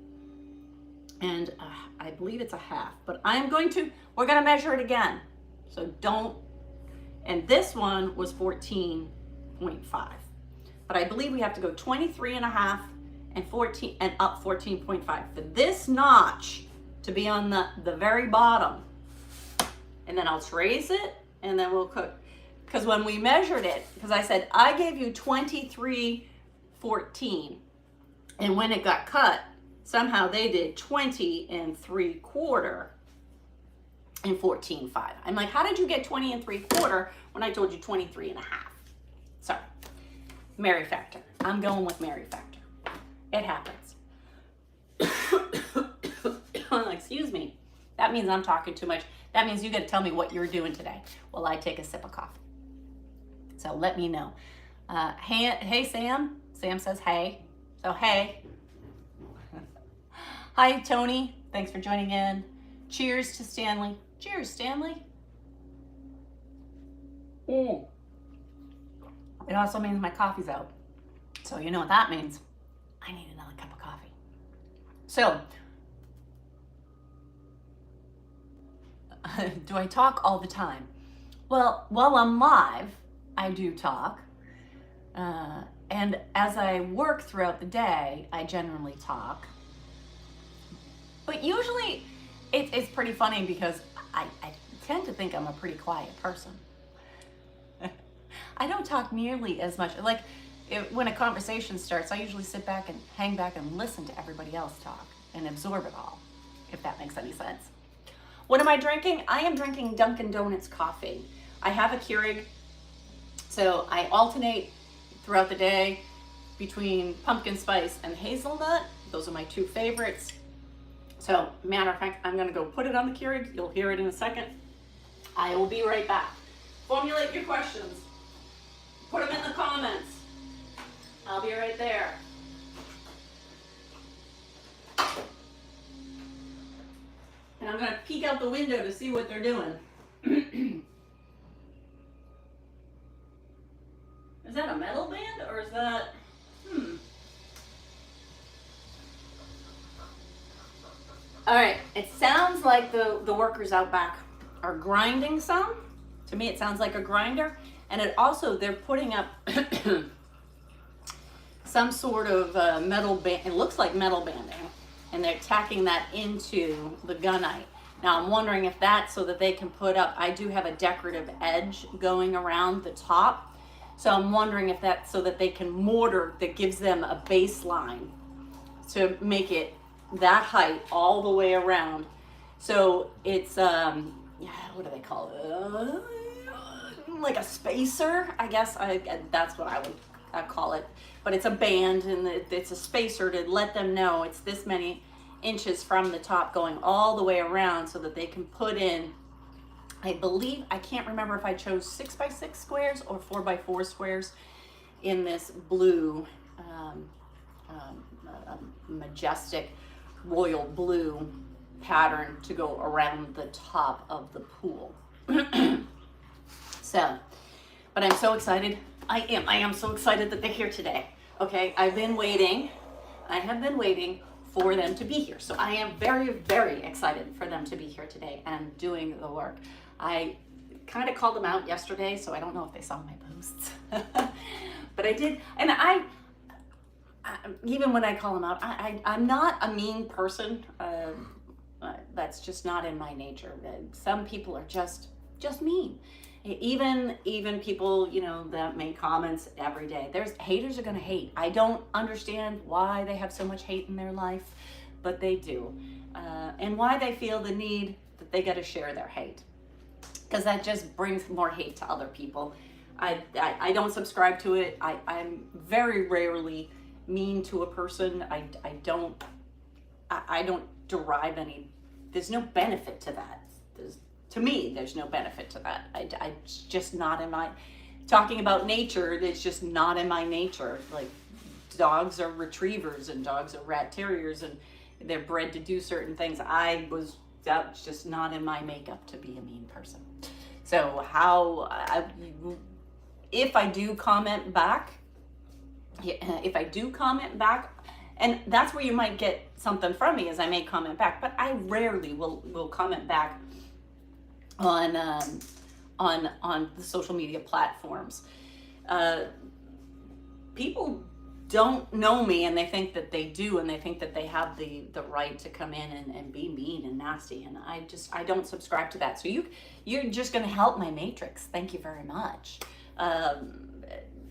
and I believe it's a half, but we're gonna measure it again. So and this one was 14.5, but I believe we have to go 23.5 and 14 and up 14.5 for this notch to be on the very bottom. And then I'll trace it, and then we'll cook. Because when we measured it, because I said I gave you 23.14, and when it got cut, somehow they did 20 3/4 and 14.5. I'm like, how did you get 20 3/4 when I told you 23.5? So, Mary factor. I'm going with Mary factor. It happens. Excuse me. That means I'm talking too much. That means you got to tell me what you're doing today while I take a sip of coffee. So let me know. Hey, Sam. Sam says hey. So hey. Hi, Tony. Thanks for joining in. Cheers to Stanley. Cheers, Stanley. It also means my coffee's out. So you know what that means. I need another cup of coffee. So, do I talk all the time? Well, while I'm live, I do talk. And as I work throughout the day, I generally talk. But usually it's pretty funny because I tend to think I'm a pretty quiet person. I don't talk nearly as much. Like when a conversation starts, I usually sit back and hang back and listen to everybody else talk and absorb it all, if that makes any sense. What am I drinking? I am drinking Dunkin' Donuts coffee. I have a Keurig, so I alternate throughout the day between pumpkin spice and hazelnut. Those are my two favorites. So, matter of fact, I'm gonna go put it on the Keurig. You'll hear it in a second. I will be right back. Formulate your questions. Put them in the comments. I'll be right there. And I'm gonna peek out the window to see what they're doing. Is that a metal band or is that, All right, it sounds like the workers out back are grinding some. To me, it sounds like a grinder. And it also, they're putting up some sort of metal band. It looks like metal banding. And they're tacking that into the gunite. Now, I'm wondering if that's so that they can put up, I do have a decorative edge going around the top. So I'm wondering if that's so that they can mortar that gives them a baseline to make it that height all the way around. So it's, what do they call it? Like a spacer, I guess. That's what I would call it. But it's a band and it's a spacer to let them know it's this many inches from the top going all the way around so that they can put in, I believe, I can't remember if I chose 6x6 squares or 4x4 squares in this blue, majestic royal blue pattern to go around the top of the pool. So, but I'm so excited. I am so excited that they're here today. Okay, I have been waiting for them to be here. So I am very, very excited for them to be here today and doing the work. I kind of called them out yesterday, so I don't know if they saw my posts. But I did, and I even when I call them out, I'm not a mean person. That's just not in my nature. Some people are just mean. Even people, that make comments every day. Haters are gonna hate. I don't understand why they have so much hate in their life, but they do. And why they feel the need that they gotta share their hate. Because that just brings more hate to other people. I don't subscribe to it. I'm very rarely mean to a person. I don't derive any, there's no benefit to that. To me, there's no benefit to that. It's just not in my, talking about nature, it's just not in my nature. Like dogs are retrievers and dogs are rat terriers and they're bred to do certain things. That's just not in my makeup to be a mean person. So if I do comment back, and that's where you might get something from me, is I may comment back, but I rarely will comment back on the social media platforms. People don't know me and they think that they do, and they think that they have the right to come in and be mean and nasty, and I don't subscribe to that. So you're just going to help my matrix. Thank you very much.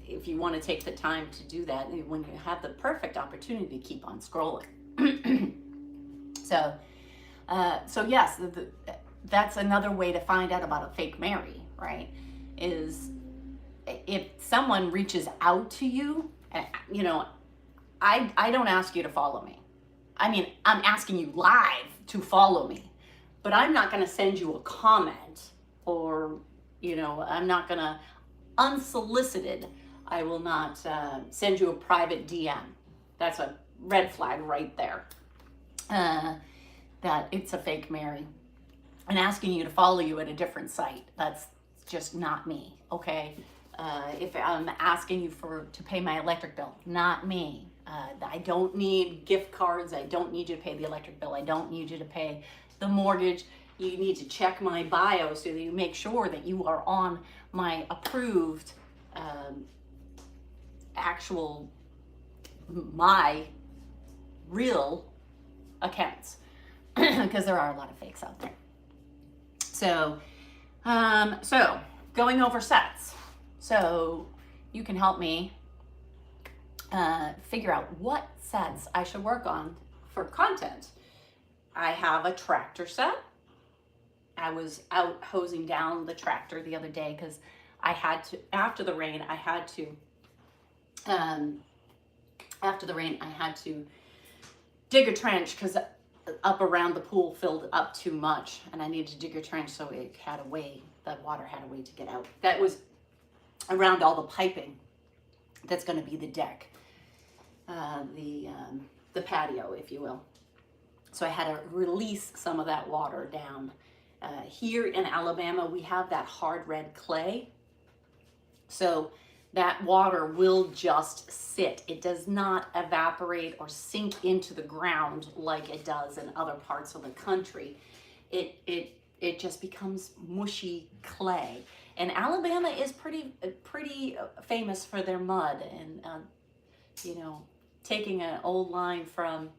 If you want to take the time to do that when you have the perfect opportunity to keep on scrolling. So yes, that's another way to find out about a fake Mary, right? Is if someone reaches out to you, I don't ask you to follow me. I mean, I'm asking you live to follow me, but I'm not going to send you a comment or, I'm not going to unsolicited, I will not send you a private DM. That's a red flag right there. That it's a fake Mary. And asking you to follow you at a different site, that's just not me, okay? If I'm asking you to pay my electric bill, not me. I don't need gift cards. I don't need you to pay the electric bill. I don't need you to pay the mortgage. You need to check my bio so that you make sure that you are on my approved my real accounts, because there are a lot of fakes out there. So, going over sets. So you can help me figure out what sets I should work on for content. I have a tractor set. I was out hosing down the tractor the other day because I had to, after the rain, I had to dig a trench because up around the pool filled up too much, and I needed to dig a trench so it had a way, the water had a way to get out. That was around all the piping that's going to be the deck, the patio, if you will. So I had to release some of that water down. Here in Alabama, we have that hard red clay. So that water will just sit. It does not evaporate or sink into the ground like it does in other parts of the country. It just becomes mushy clay. And Alabama is pretty famous for their mud. And you know, taking an old line from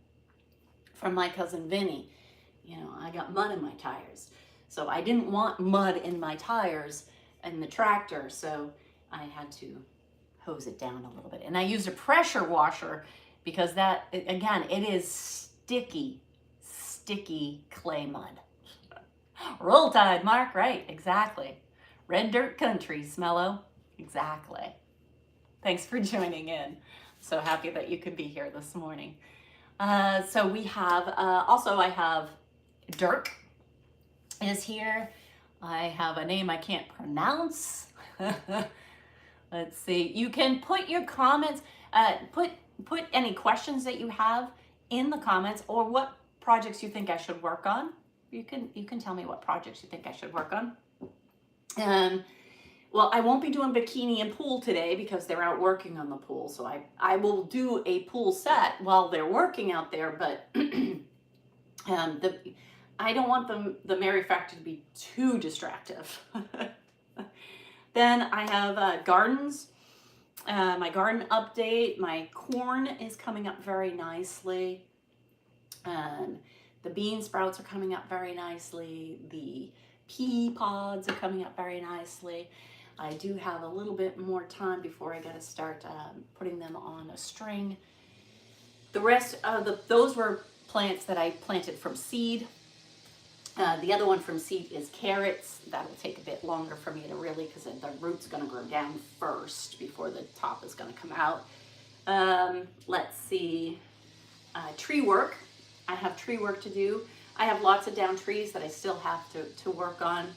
my cousin Vinny, you know, I got mud in my tires. So I didn't want mud in my tires in the tractor, so I had to hose it down a little bit. And I used a pressure washer because that, again, it is sticky clay mud. Roll Tide, Mark, right, exactly. Red dirt country, Smello, exactly. Thanks for joining in. So happy that you could be here this morning. So we have, also I have Dirk is here. I have a name I can't pronounce. Let's see. You can put your comments, put any questions that you have in the comments, or what projects you think I should work on. You can tell me what projects you think I should work on. Well, I won't be doing bikini and pool today because they're out working on the pool. So I will do a pool set while they're working out there, but I don't want the Mary factor to be too distractive. Then I have gardens, my garden update. My corn is coming up very nicely. The bean sprouts are coming up very nicely. The pea pods are coming up very nicely. I do have a little bit more time before I got to start putting them on a string. The rest of those were plants that I planted from seed. The other one from seed is carrots. That'll take a bit longer for me to really, because the root's going to grow down first before the top is going to come out. Let's see. Tree work. I have tree work to do. I have lots of down trees that I still have to work on.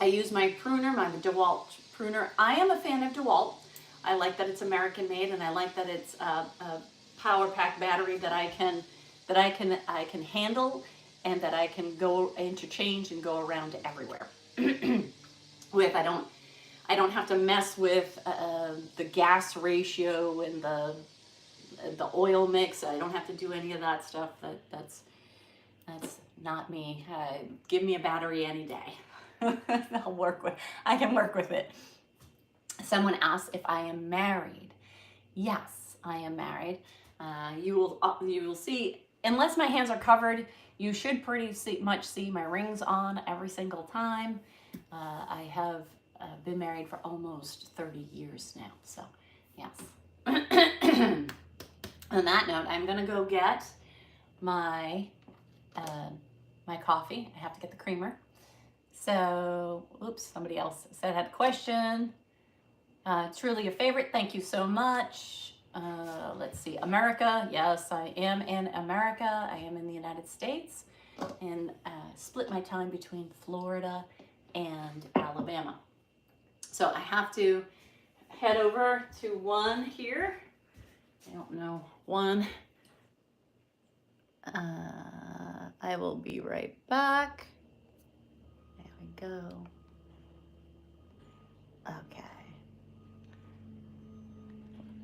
I use my pruner, my DeWalt pruner. I am a fan of DeWalt. I like that it's American made, and I like that it's a power pack battery that I can handle, and that I can go interchange and go around everywhere. I don't have to mess with the gas ratio and the oil mix. I don't have to do any of that stuff. That's not me. Give me a battery any day. I can work with it. Someone asked if I am married. Yes, I am married. You will see, unless my hands are covered, you should pretty much see my rings on every single time. I have been married for almost 30 years now, so yes. On that note, I'm gonna go get my coffee. I have to get the creamer. So, oops, somebody else said had a question. Truly your favorite. Thank you so much. Let's see, America. Yes, I am in America. I am in the United States, and split my time between Florida and Alabama. So I have to head over to one here. I don't know, one. I will be right back. There we go. Okay.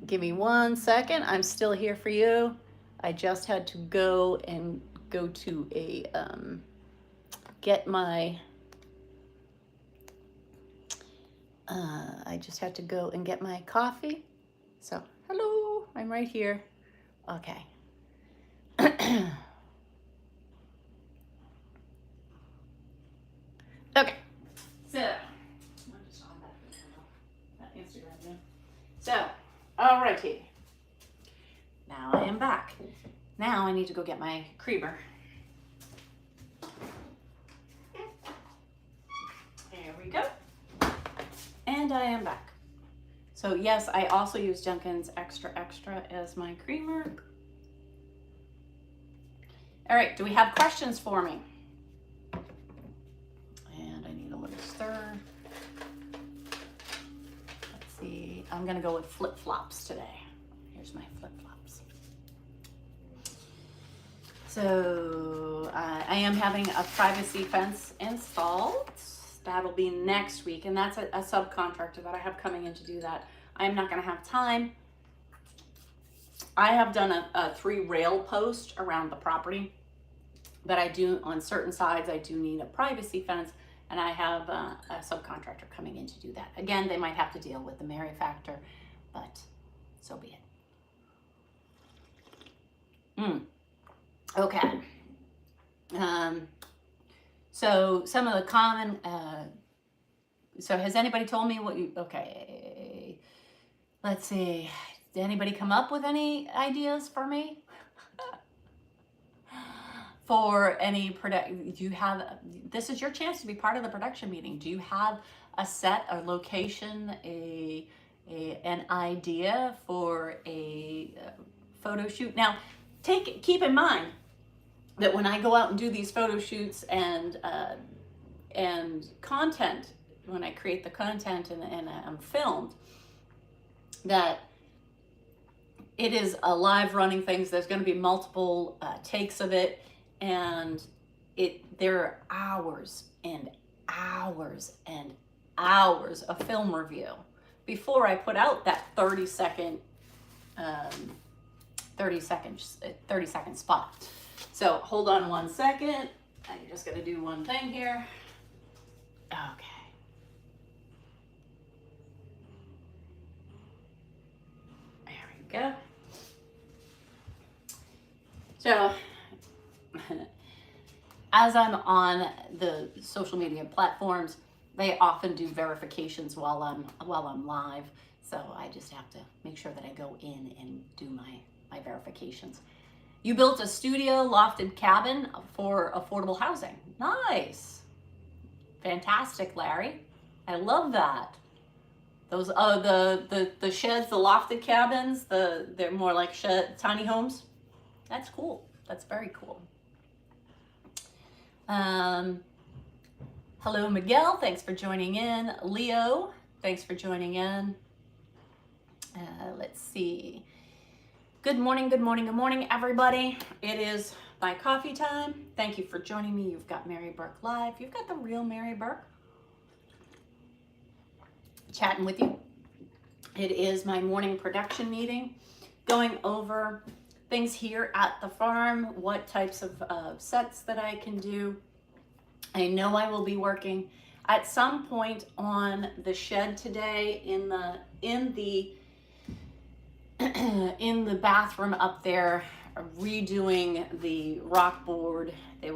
Give me 1 second. I'm still here for you. I just had to go to a, get my, I just had to go and get my coffee. So, hello, I'm right here. Okay. Okay, so, alrighty. Now I am back. Now I need to go get my creamer. There we go. And I am back. So yes, I also use Dunkin's Extra Extra as my creamer. All right, do we have questions for me? And I need a little stir. Let's see, I'm gonna go with flip-flops today. Here's my flip-flops. So I am having a privacy fence installed. That'll be next week, and that's a subcontractor that I have coming in to do that. I am not gonna have time. I have done a 3-rail post around the property, but I do, on certain sides, I do need a privacy fence, and I have a subcontractor coming in to do that. Again, they might have to deal with the Mary factor, but so be it. Okay. So some of the common, so has anybody told me what you, okay, let's see. Did anybody come up with any ideas for me? For any production, do you have, this is your chance to be part of the production meeting. Do you have a set, a location, an idea for a photo shoot? Now, keep in mind that when I go out and do these photo shoots and content, when I create the content and I'm filmed, that it is a live running thing. So there's going to be multiple takes of it, and there are hours and hours and hours of film review before I put out that 30 second spot. So hold on 1 second. I'm just going to do one thing here. Okay. There we go. So, as I'm on the social media platforms, they often do verifications while I'm live. So I just have to make sure that I go in and do my verifications. You built a studio lofted cabin for affordable housing. Nice. Fantastic, Larry. I love that. Those the sheds, the lofted cabins, they're more like tiny homes. That's cool. That's very cool. Hello, Miguel. Thanks for joining in. Leo, thanks for joining in. Let's see. Good morning, good morning, good morning, everybody. It is my coffee time. Thank you for joining me. You've got Mary Burke Live. You've got the real Mary Burke chatting with you. It is my morning production meeting, going over things here at the farm, what types of sets that I can do. I know I will be working at some point on the shed today in the bathroom up there, redoing the rock board. I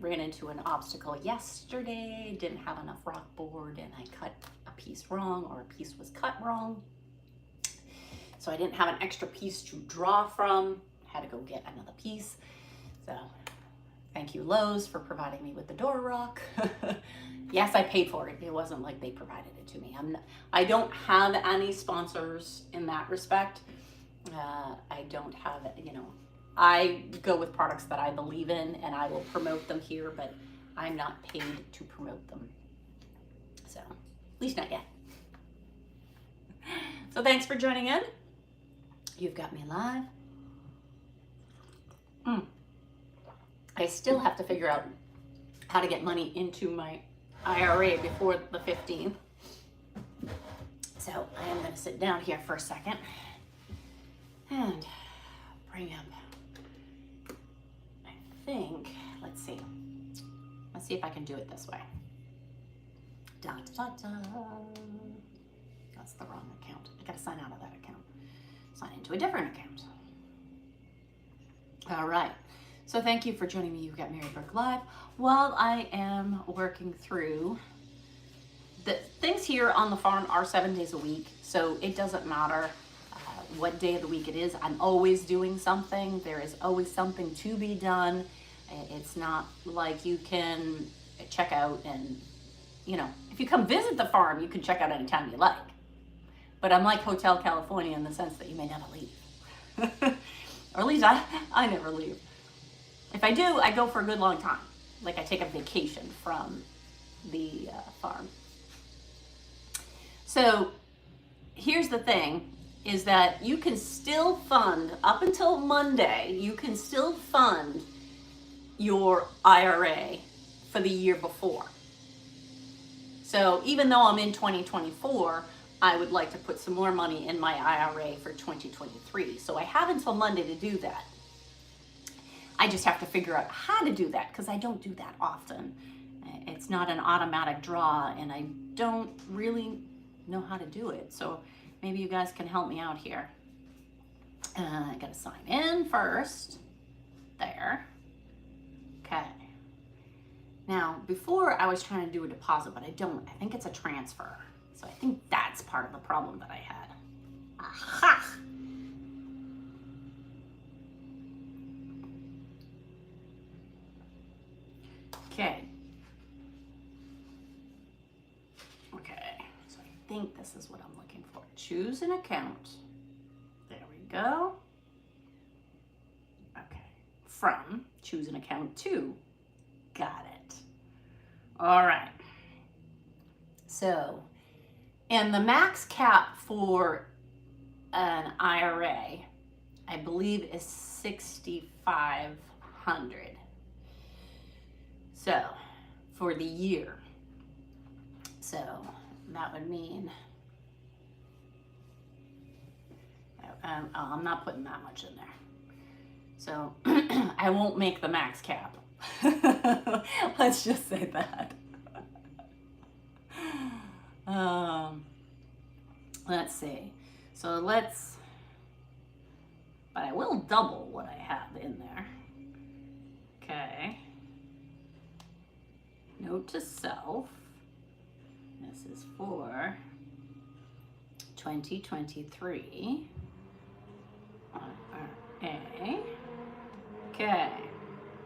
ran into an obstacle yesterday, didn't have enough rock board, and I cut a piece wrong, or a piece was cut wrong. So I didn't have an extra piece to draw from. I had to go get another piece. So thank you, Lowe's, for providing me with the door rock. Yes, I paid for it. It wasn't like they provided it to me. I don't have any sponsors in that respect. I don't have, I go with products that I believe in, and I will promote them here, but I'm not paid to promote them. So, at least not yet. So thanks for joining in. You've got me live. I still have to figure out how to get money into my IRA before the 15th. So I am going to sit down here for a second and bring up, I think, let's see if I can do it this way. Da, da, da, da. That's the wrong account. I got to sign out of that account. Sign into a different account. All right. So thank you for joining me. You've got Mary Burke Live. While I am working through the things here on the farm are 7 days a week, so it doesn't matter what day of the week it is. I'm always doing something. There is always something to be done. It's not like you can check out and, you know, if you come visit the farm, you can check out anytime you like. But I'm like Hotel California in the sense that you may never leave. Or at least I never leave. If I do, I go for a good long time. Like I take a vacation from the farm. So here's the thing, is that you can still fund, up until Monday, you can still fund your IRA for the year before. So even though I'm in 2024, I would like to put some more money in my IRA for 2023. So I have until Monday to do that. I just have to figure out how to do that because I don't do that often. It's not an automatic draw and I don't really know how to do it. So maybe you guys can help me out here. I gotta sign in first. There. Okay. Now, before I was trying to do a deposit, but I don't. I think it's a transfer. So I think that's part of the problem that I had. Aha! Okay. Okay, so I think this is what I'm looking for. Choose an account. There we go. Okay. From, choose an account to. Got it. All right. So, and the max cap for an IRA, I believe, is $6,500. So, for the year. So, that would mean, I'm not putting that much in there. So, I won't make the max cap. Let's just say that. Let's see. So but I will double what I have in there. Okay. Note to self. This is for 2023. IRA. Okay.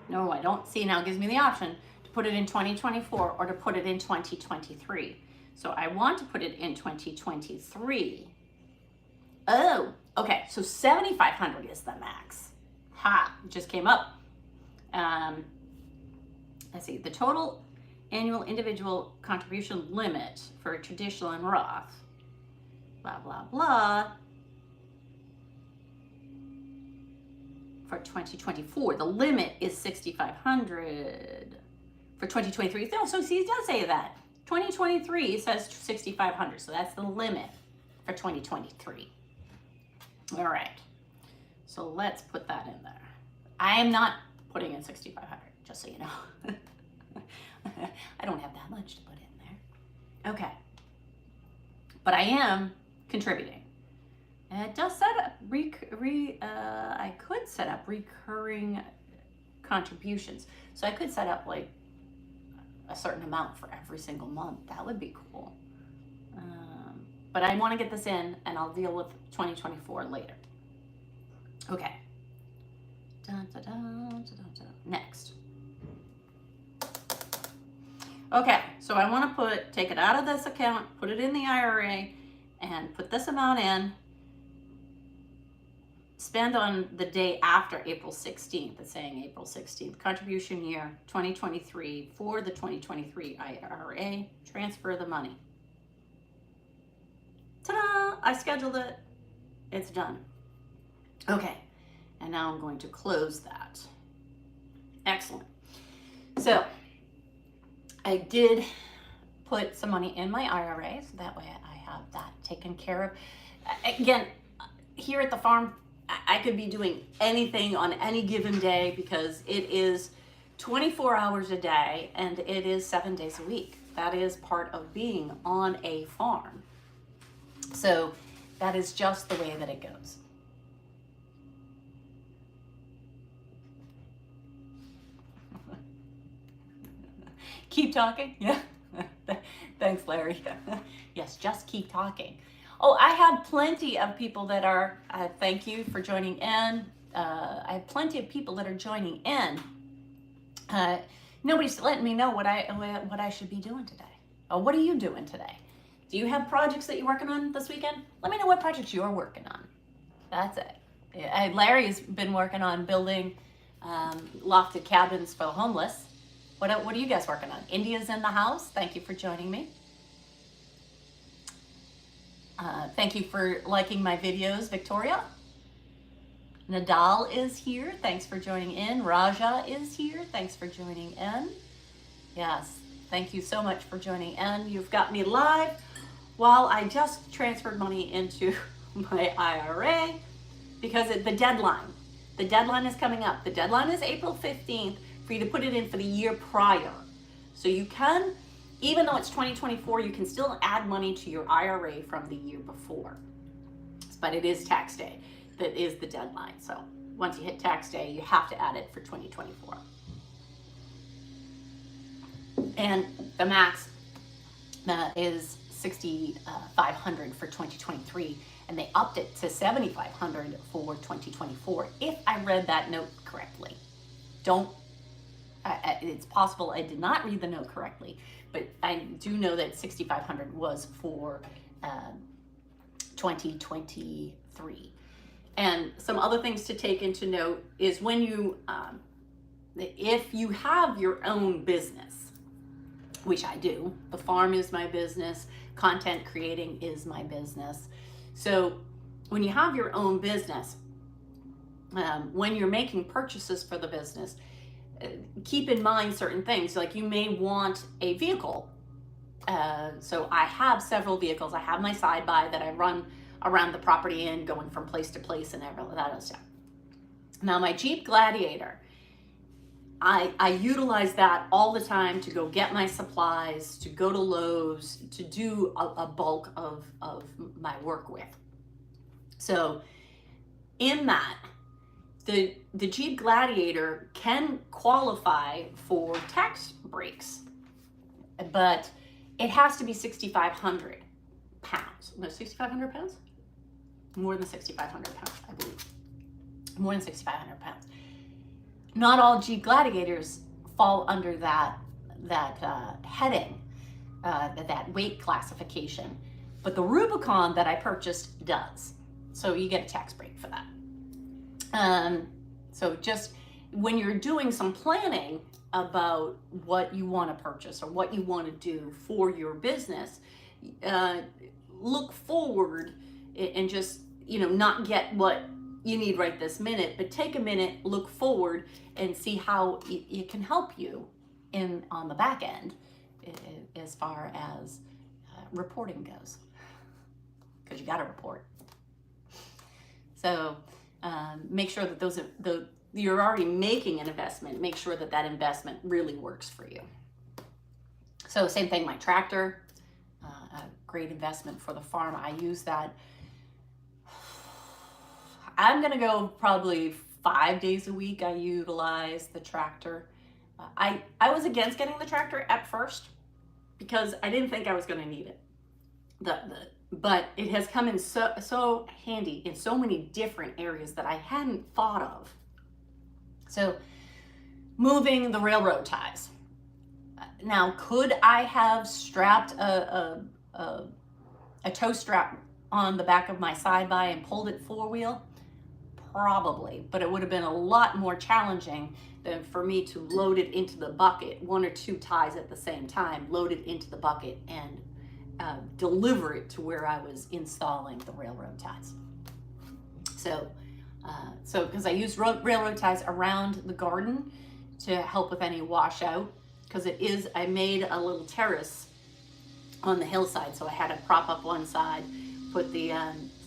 No, I don't see now. It gives me the option to put it in 2024 or to put it in 2023. So I want to put it in 2023. Oh, okay. So 7,500 is the max. Ha! It just came up. Let's see. The total annual individual contribution limit for traditional and Roth. Blah blah blah. For 2024, the limit is 6,500. For 2023, no, so see, it does say that. 2023 says 6,500, so that's the limit for 2023. All right, so let's put that in there. I am not putting in 6,500, just so you know. I don't have that much to put in there. Okay, but I am contributing. And it does set up, I could set up recurring contributions. So I could set up like a certain amount for every single month. That would be cool. But I want to get this in and I'll deal with 2024 later. Okay. Dun, dun, dun, dun, dun, dun. Next. Okay, so I want to take it out of this account, put it in the IRA, and put this amount in. Spend on the day after April 16th. It's saying April 16th. Contribution year 2023 for the 2023 IRA. Transfer the money. Ta-da! I scheduled it. It's done. Okay, and now I'm going to close that. Excellent. So I did put some money in my IRA, so that way I have that taken care of. Again, here at the farm, I could be doing anything on any given day because it is 24 hours a day and it is 7 days a week. That is part of being on a farm. So that is just the way that it goes. Keep talking? Yeah. Thanks, Larry. Yes, just keep talking. Oh, I have plenty of people that are, thank you for joining in. I have plenty of people that are joining in. Nobody's letting me know what I should be doing today. Oh, what are you doing today? Do you have projects that you're working on this weekend? Let me know what projects you're working on. That's it. Larry's been working on building lofted cabins for the homeless. What are you guys working on? India's in the house. Thank you for joining me. Thank you for liking my videos, Victoria. Nadal is here. Thanks for joining in. Raja is here. Thanks for joining in. Yes, thank you so much for joining in. You've got me live while I just transferred money into my IRA because the deadline is coming up. The deadline is April 15th for you to put it in for the year prior. So you can, even though it's 2024, you can still add money to your IRA from the year before. But it is tax day. That is the deadline. So once you hit tax day, you have to add it for 2024. And the max is $6,500 for 2023, and they upped it to $7,500 for 2024. If I read that note correctly, it's possible I did not read the note correctly, but I do know that $6,500 was for 2023. And some other things to take into note is when you, if you have your own business, which I do, the farm is my business, content creating is my business. So when you have your own business, when you're making purchases for the business, keep in mind certain things. Like you may want a vehicle. So I have several vehicles. I have my side-by that I run around the property in, going from place to place and everything, that other stuff. Now my Jeep Gladiator, I utilize that all the time to go get my supplies, to go to Lowe's, to do a bulk of my work with. So in that, the Jeep Gladiator can qualify for tax breaks, but it has to be 6,500 pounds. No, 6,500 pounds? More than 6,500 pounds, I believe. More than 6,500 pounds. Not all Jeep Gladiators fall under that heading, that weight classification, but the Rubicon that I purchased does. So you get a tax break for that. So just when you're doing some planning about what you want to purchase or what you want to do for your business, look forward and just, not get what you need right this minute, but take a minute, look forward and see how it can help you on the back end as far as reporting goes, because you got to report. So make sure that you're already making an investment. Make sure that investment really works for you. So same thing, my tractor, a great investment for the farm. I use that. I'm gonna go probably 5 days a week. I utilize the tractor. I was against getting the tractor at first because I didn't think I was gonna need it. But it has come in so handy in so many different areas that I hadn't thought of. So moving the railroad ties. Now, could I have strapped a tow strap on the back of my side-by and pulled it four-wheel? Probably, but it would have been a lot more challenging than for me to load it into the bucket, 1 or 2 ties at the same time, load it into the bucket and deliver it to where I was installing the railroad ties. So because I used railroad ties around the garden to help with any washout, because I made a little terrace on the hillside, so I had to prop up one side, put the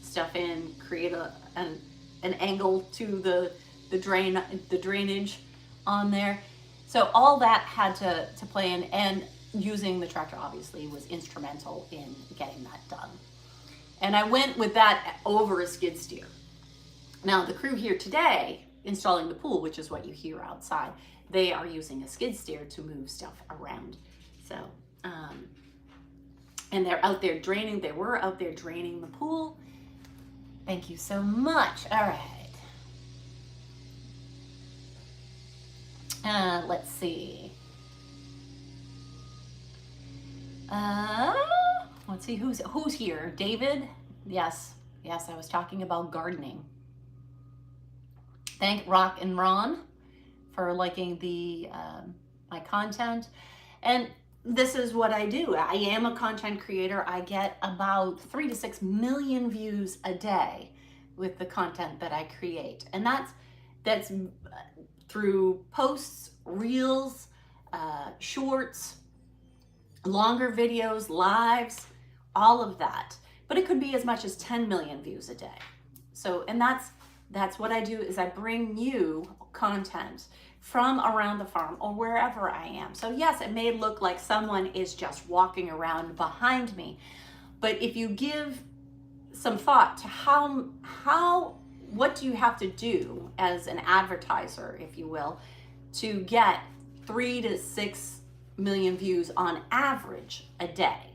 stuff in, create an angle to the drainage on there. So all that had to play in, and using the tractor obviously was instrumental in getting that done. And I went with that over a skid steer. Now the crew here today installing the pool, which is what you hear outside, they are using a skid steer to move stuff around. So and they're out there draining. They were out there draining the pool. Thank you so much. All right. Let's see. Let's see who's here. David? Yes, I was talking about gardening. Thank Rock and Ron for liking the my content. And this is what I do. I am a content creator. I get about 3 to 6 million views a day with the content that I create. And that's through posts, reels, shorts, longer videos, lives, all of that. But it could be as much as 10 million views a day. So, and that's what I do, is I bring you content from around the farm or wherever I am. So yes, it may look like someone is just walking around behind me, but if you give some thought to what do you have to do as an advertiser, if you will, to get 3 to 6 million views on average a day.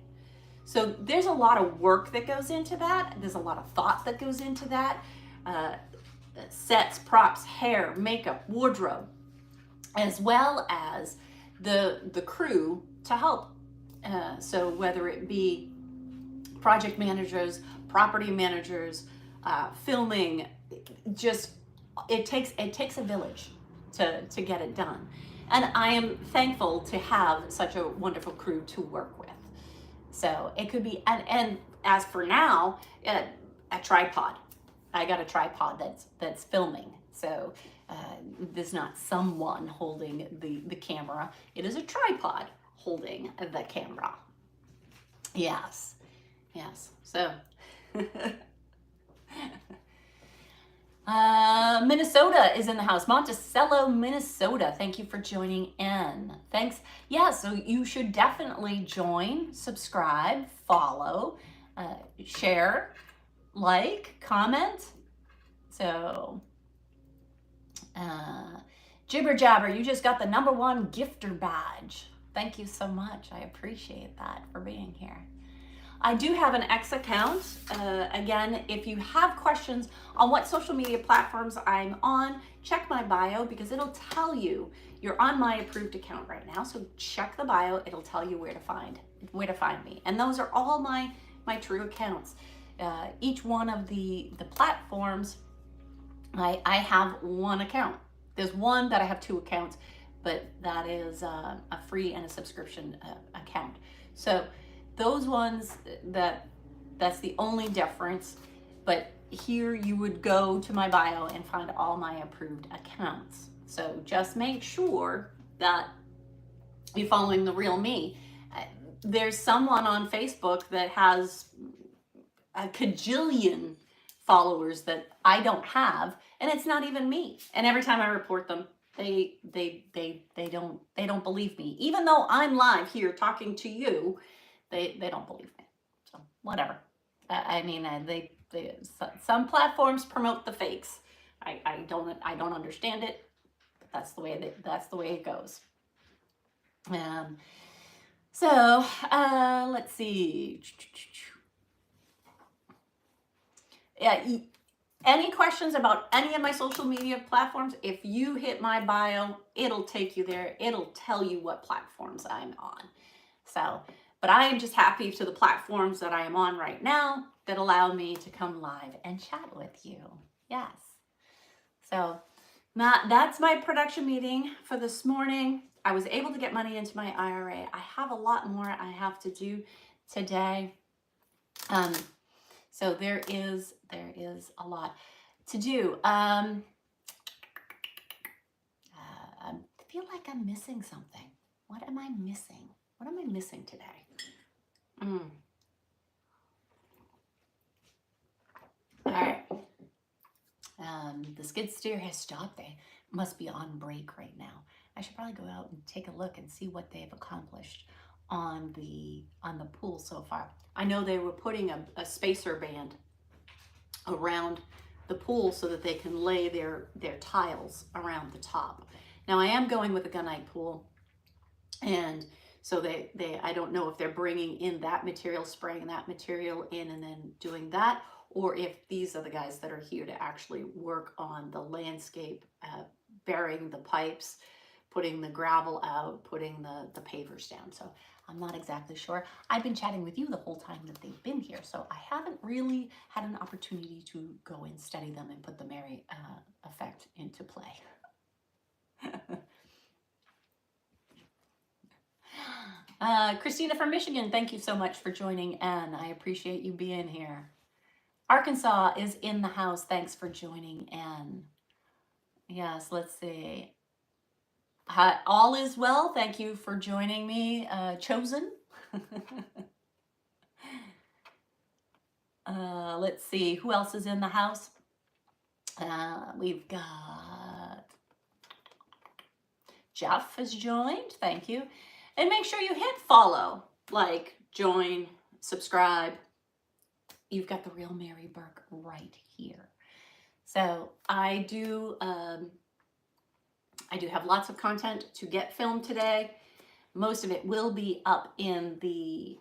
So there's a lot of work that goes into that. There's a lot of thought that goes into that. Sets, props, hair, makeup, wardrobe, as well as the crew to help. So whether it be project managers, property managers, filming, just it takes a village to get it done. And I am thankful to have such a wonderful crew to work with. So it could be, and as for now, a tripod. I got a tripod that's filming. So there's not someone holding the camera. It is a tripod holding the camera. Yes. So Minnesota is in the house. Monticello, Minnesota. Thank you for joining in. Thanks. Yeah, so you should definitely join, subscribe, follow, share, like, comment. So, Jibber Jabber, you just got the #1 gifter badge. Thank you so much. I appreciate that for being here. I do have an X account. Again, if you have questions on what social media platforms I'm on, check my bio, because it'll tell you you're on my approved account right now. So check the bio. It'll tell you where to find me. And those are all my true accounts. Each one of the platforms, I have one account. There's one that I have 2 accounts, but that is a free and a subscription account. So those ones, that's the only difference. But here you would go to my bio and find all my approved accounts. So just make sure that you're following the real me. There's someone on Facebook that has a cajillion followers that I don't have, and it's not even me. And every time I report them, they don't believe me. Even though I'm live here talking to you, they don't believe me. So whatever. I mean, some platforms promote the fakes. I don't understand it, but that's the way it goes. So let's see. Yeah, any questions about any of my social media platforms? If you hit my bio, it'll take you there. It'll tell you what platforms I'm on. So, but I am just happy to the platforms that I am on right now that allow me to come live and chat with you. Yes. So that's my production meeting for this morning. I was able to get money into my IRA. I have a lot more I have to do. today. So there is a lot to do. I feel like I'm missing something. What am I missing? What am I missing today? All right. The skid steer has stopped. They must be on break right now. I should probably go out and take a look and see what they've accomplished on the pool so far. I know they were putting a spacer band around the pool so that they can lay their tiles around the top. Now I am going with a gunite pool, and so I don't know if they're bringing in that material, spraying that material in and then doing that, or if these are the guys that are here to actually work on the landscape, burying the pipes, putting the gravel out, putting the pavers down. So I'm not exactly sure. I've been chatting with you the whole time that they've been here, so I haven't really had an opportunity to go and study them and put the Mary effect into play. Christina from Michigan, thank you so much for joining in. I appreciate you being here. Arkansas is in the house. Thanks for joining in. Yes, let's see. Hi, all is well. Thank you for joining me. Chosen. Let's see. Who else is in the house? We've got Jeff has joined. Thank you. And make sure you hit follow, like, join, subscribe. You've got the real Mary Burke right here. So I do have lots of content to get filmed today. Most of it will be up in the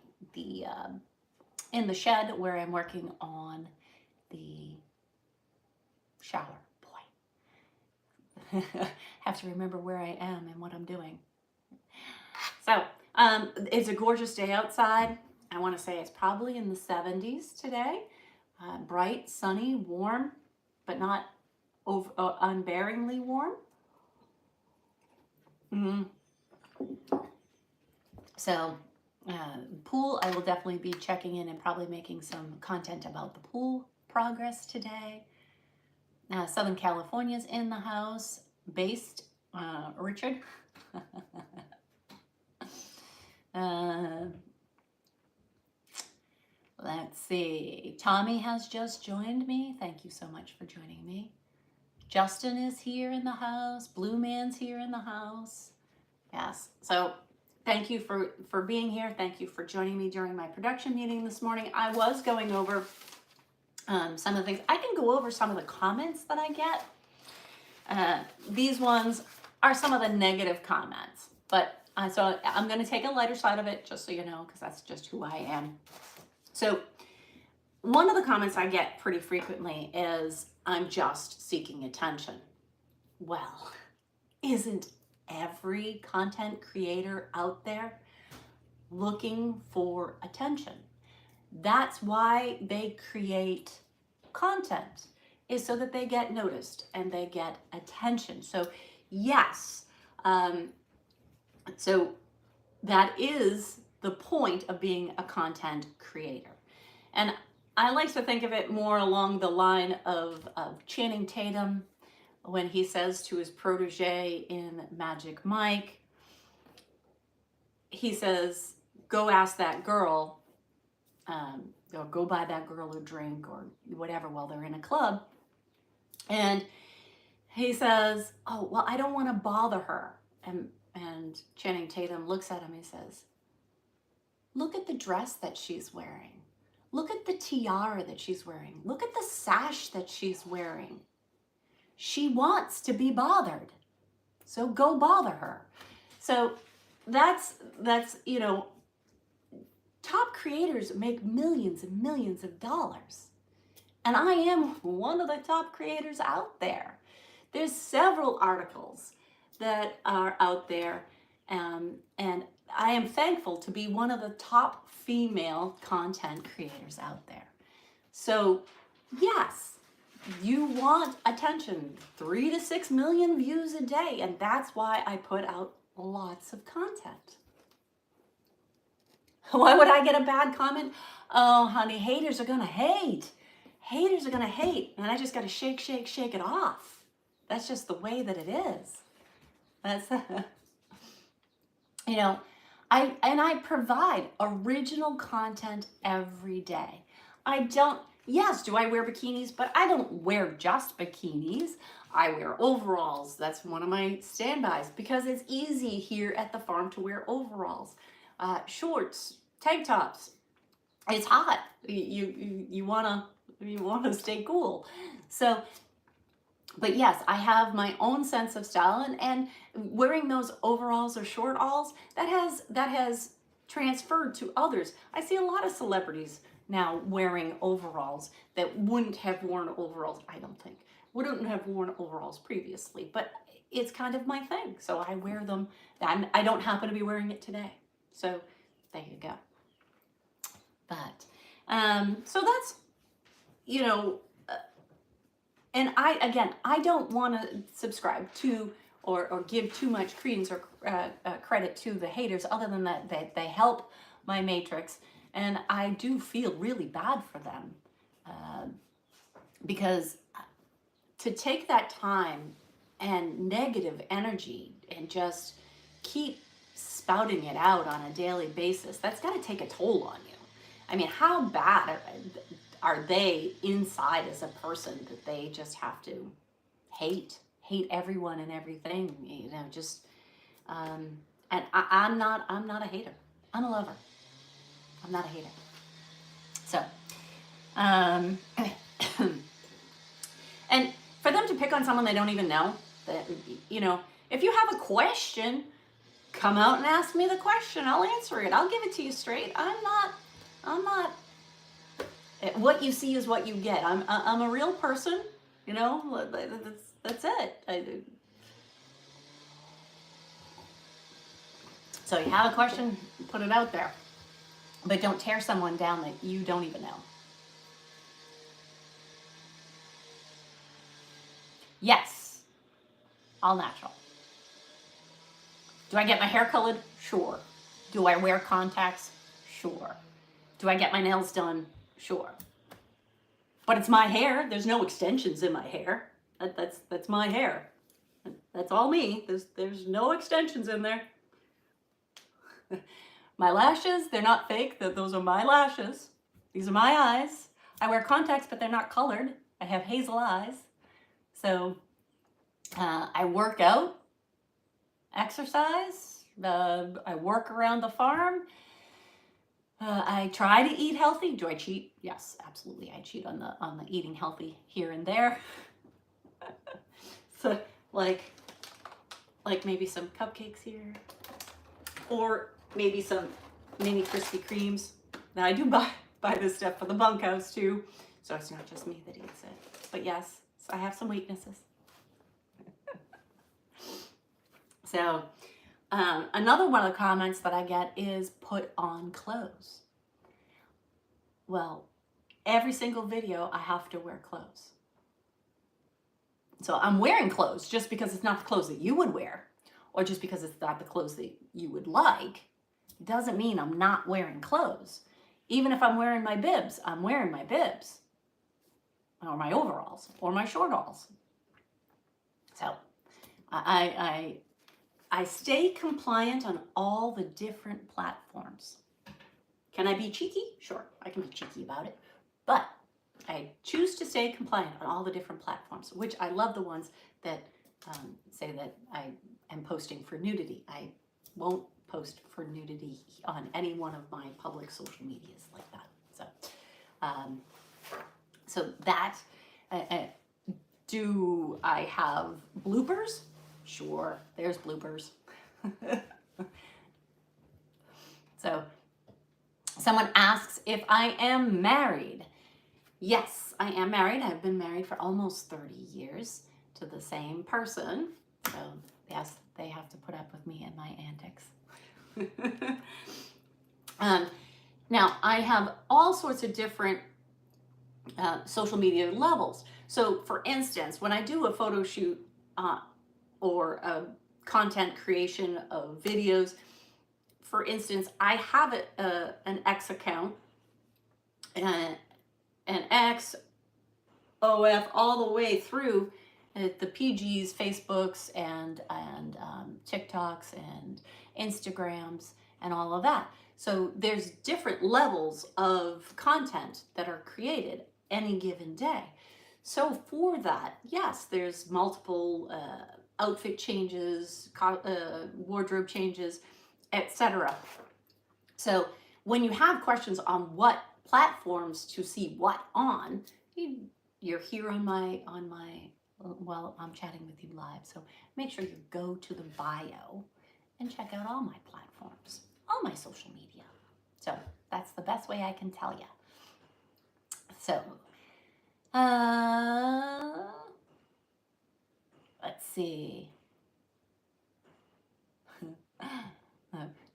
shed where I'm working on the shower. Boy, have to remember where I am and what I'm doing. So it's a gorgeous day outside. I want to say it's probably in the 70s today. Bright, sunny, warm, but not unbearingly warm. So pool, I will definitely be checking in and probably making some content about the pool progress today. Southern California's in the house, based, Richard. Let's see. Tommy has just joined me. Thank you so much for joining me. Justin is here in the house. Blue Man's here in the house. Yes. So thank you for being here. Thank you for joining me during my production meeting this morning. I was going over some of the things. I can go over some of the comments that I get. These ones are some of the negative comments, but so I'm going to take a lighter side of it, just so you know, because that's just who I am. So one of the comments I get pretty frequently is, I'm just seeking attention. Well, isn't every content creator out there looking for attention? That's why they create content, is so that they get noticed and they get attention. So yes, so that is the point of being a content creator. And I like to think of it more along the line of Channing Tatum when he says to his protege in Magic Mike, he says, go ask that girl, or go buy that girl a drink or whatever while they're in a club. And he says, oh, well, I don't want to bother her. And Channing Tatum looks at him and says, look at the dress that she's wearing. Look at the tiara that she's wearing. Look at the sash that she's wearing. She wants to be bothered. So go bother her. So that's you know, top creators make millions and millions of dollars. And I am one of the top creators out there. There's several articles that are out there, and I am thankful to be one of the top female content creators out there. So yes, you want attention, 3 to 6 million views a day, and that's why I put out lots of content. Why would I get a bad comment? Oh, honey, haters are gonna hate. Haters are gonna hate. And I just gotta shake, shake, shake it off. That's just the way that it is. That's, you know, I provide original content every day. Yes, do I wear bikinis? But I don't wear just bikinis. I wear overalls. That's one of my standbys because it's easy here at the farm to wear overalls. Shorts, tank tops. It's hot. You wanna stay cool. So, but yes, I have my own sense of style, and wearing those overalls or short alls, that has transferred to others. I see a lot of celebrities now wearing overalls that wouldn't have worn overalls, I don't think, wouldn't have worn overalls previously, but it's kind of my thing. So I wear them. I don't happen to be wearing it today. So there you go. But, so that's, and I don't want to subscribe to or give too much credence or credit to the haters, other than that they help my matrix. And I do feel really bad for them, because to take that time and negative energy and just keep spouting it out on a daily basis, that's got to take a toll on you. I mean, how bad are they inside as a person that they just have to hate everyone and everything, just, and I'm not a hater. I'm a lover. I'm not a hater. So, and for them to pick on someone they don't even know, that, if you have a question, come out and ask me the question. I'll answer it. I'll give it to you straight. I'm not, what you see is what you get. I'm a real person, that's it. So you have a question, put it out there. But don't tear someone down that you don't even know. Yes, all natural. Do I get my hair colored? Sure. Do I wear contacts? Sure. Do I get my nails done? Sure. But it's my hair. There's no extensions in my hair. That's my hair. That's all me. There's no extensions in there. My lashes, they're not fake. Those are my lashes. These are my eyes. I wear contacts, but they're not colored. I have hazel eyes. So I work out, exercise. I work around the farm. I try to eat healthy. Do I cheat? Yes, absolutely. I cheat on the eating healthy here and there. So like maybe some cupcakes here, or maybe some mini Krispy Kremes. Now I do buy this stuff for the bunkhouse too, so it's not just me that eats it. But yes, I have some weaknesses. So another one of the comments that I get is put on clothes. Well, every single video I have to wear clothes. So I'm wearing clothes just because it's not the clothes that you would wear, or just because it's not the clothes that you would like. It doesn't mean I'm not wearing clothes. Even if I'm wearing my bibs, I'm wearing my bibs, or my overalls, or my shortalls. So I stay compliant on all the different platforms. Can I be cheeky? Sure, I can be cheeky about it. But I choose to stay compliant on all the different platforms, which I love the ones that say that I am posting for nudity. I won't post for nudity on any one of my public social medias like that. So that, do I have bloopers? Sure, there's bloopers. So someone asks if I am married. Yes, I am married. I've been married for almost 30 years to the same person. So yes, they have to put up with me and my antics. Now, I have all sorts of different social media levels. So for instance, when I do a photo shoot or a content creation of videos for instance, I have an X account, an X, OF, all the way through the PGs, Facebooks, and TikToks, and Instagrams, and all of that. So there's different levels of content that are created any given day. So for that, yes, there's multiple outfit changes, wardrobe changes, etc. So when you have questions on what platforms to see what on, you're here on my, well, I'm chatting with you live. So make sure you go to the bio and check out all my platforms, all my social media. So that's the best way I can tell you. So, let's see.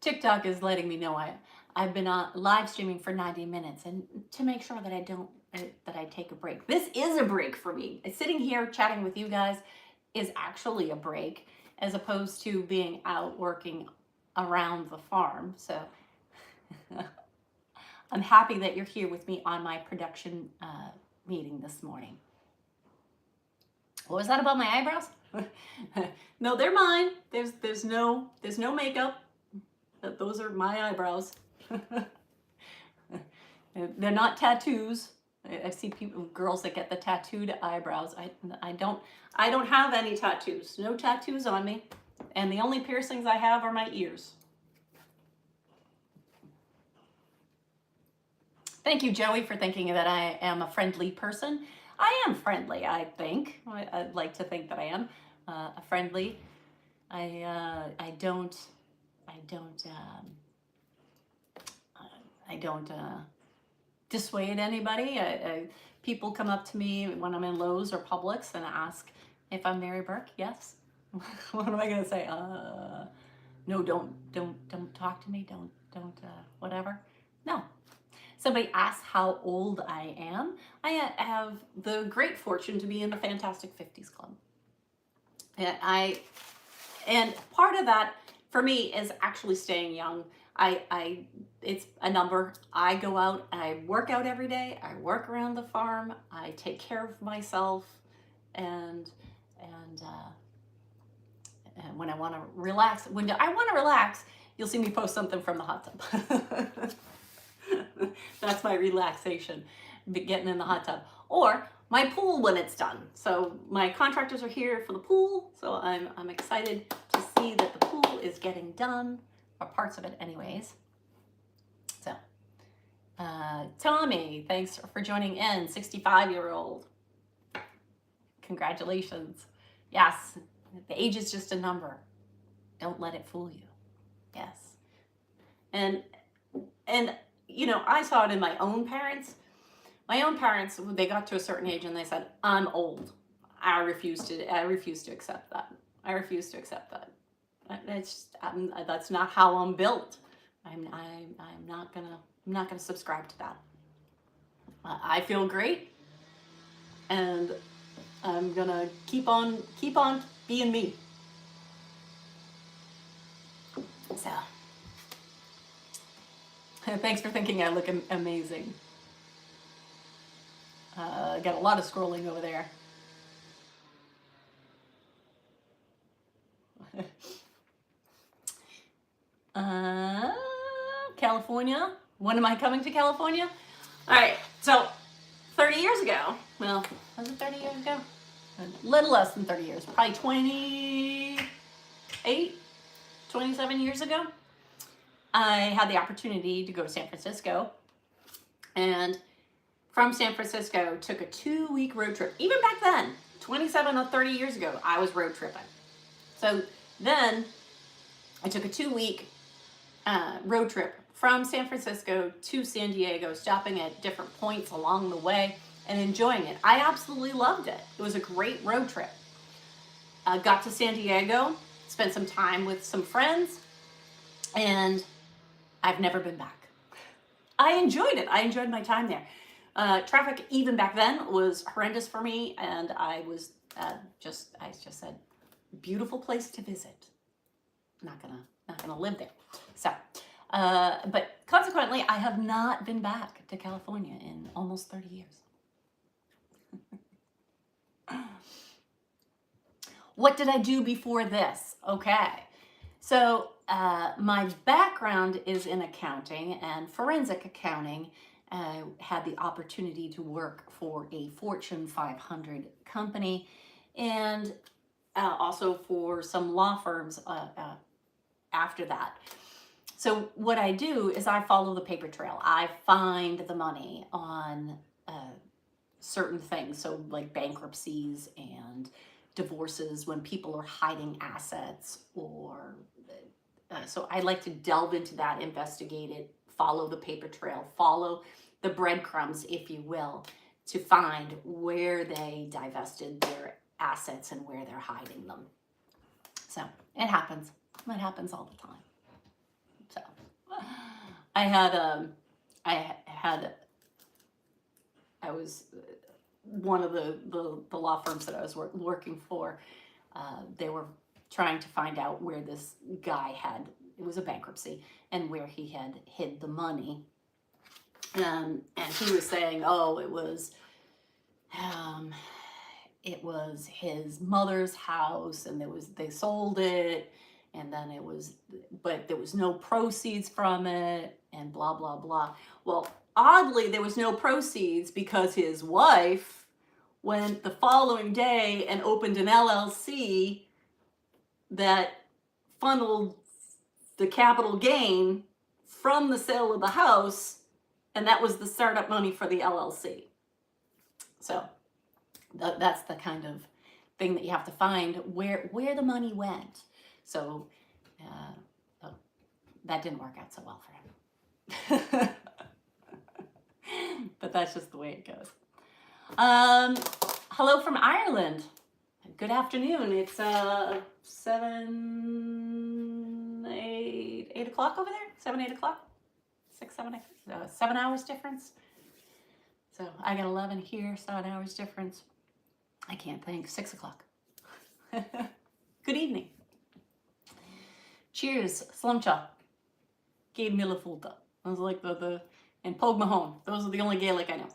TikTok is letting me know I've been live streaming for 90 minutes, and to make sure that I take a break. This is a break for me. Sitting here chatting with you guys is actually a break, as opposed to being out working around the farm. So I'm happy that you're here with me on my production meeting this morning. What was that about my eyebrows? No, they're mine. There's no makeup. Those are my eyebrows. They're not tattoos. I see girls that get the tattooed eyebrows. I don't have any tattoos. No tattoos on me. And the only piercings I have are my ears. Thank you, Joey, for thinking that I am a friendly person. I am friendly, I think. I'd like to think that I am friendly. I don't dissuade anybody. People come up to me when I'm in Lowe's or Publix and ask if I'm Mary Burke. Yes. What am I gonna say? No, don't talk to me. Don't whatever. No. Somebody asks how old I am. I have the great fortune to be in the Fantastic 50s Club. And part of that for me is actually staying young. It's a number. I go out, I work out every day. I work around the farm. I take care of myself, and when I want to relax, you'll see me post something from the hot tub. That's my relaxation, getting in the hot tub, or my pool when it's done. So my contractors are here for the pool, so I'm excited to see that the pool is getting done, or parts of it anyways. So Tommy, thanks for joining in, 65-year-old. Congratulations. Yes, the age is just a number. Don't let it fool you. Yes. And you know, I saw it in my own parents. My own parents, they got to a certain age and they said, I'm old. I refuse to accept that. I refuse to accept that. That's not how I'm built. I'm not gonna subscribe to that. I feel great, and I'm gonna keep on being me. So, thanks for thinking I look amazing. Got a lot of scrolling over there. California. When am I coming to California? All right, so 30 years ago, well, was it 30 years ago? A little less than 30 years, probably 27 years ago, I had the opportunity to go to San Francisco, and from San Francisco took a 2-week road trip. Even back then, 27 or 30 years ago, I was road tripping. So then I took a 2-week road trip from San Francisco to San Diego, stopping at different points along the way and enjoying it. I absolutely loved it. It was a great road trip. Got to San Diego, spent some time with some friends, and I've never been back. I enjoyed it. I enjoyed my time there. Traffic even back then was horrendous for me, and I just said, beautiful place to visit. Not not going to live there. So, but consequently, I have not been back to California in almost 30 years. What did I do before this? Okay. So my background is in accounting and forensic accounting. I had the opportunity to work for a Fortune 500 company and also for some law firms after that. So what I do is I follow the paper trail. I find the money on certain things, so like bankruptcies and divorces when people are hiding assets, or so I like to delve into that, investigate it, follow the paper trail, follow the breadcrumbs, if you will, to find where they divested their assets and where they're hiding them. So it happens. It happens all the time. So I was one of the law firms that I was working for. They were trying to find out where this guy it was a bankruptcy, and where he had hid the money. And he was saying, oh, it was his mother's house, and they sold it, and then but there was no proceeds from it, and blah, blah, blah. Well, oddly, there was no proceeds because his wife went the following day and opened an LLC that funneled the capital gain from the sale of the house, and that was the startup money for the LLC. So that's the kind of thing that you have to find, where the money went. So that didn't work out so well for him. But that's just the way it goes. Hello from Ireland. Good afternoon. It's 8 o'clock over there? 7, 8 o'clock? 6, 7, 8, 7 hours difference. So I got 11 here, 7 hours difference. I can't think. 6 o'clock. Good evening. Cheers, Slumcha. Gabe Millifulta. I was like and Pogue Mahone. Those are the only Gaelic I know.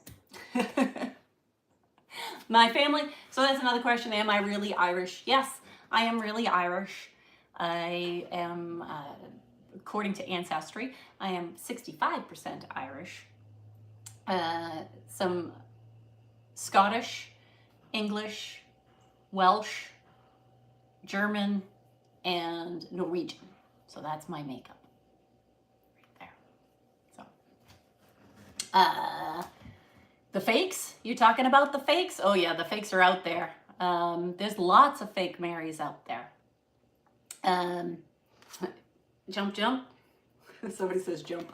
My family, so that's another question. Am I really Irish? Yes, I am really Irish. I am, according to Ancestry, I am 65% Irish. Some Scottish, English, Welsh, German, and Norwegian. So that's my makeup right there. So, the fakes? You talking about the fakes? Oh yeah, the fakes are out there. There's lots of fake Marys out there. Jump, jump. Somebody says jump.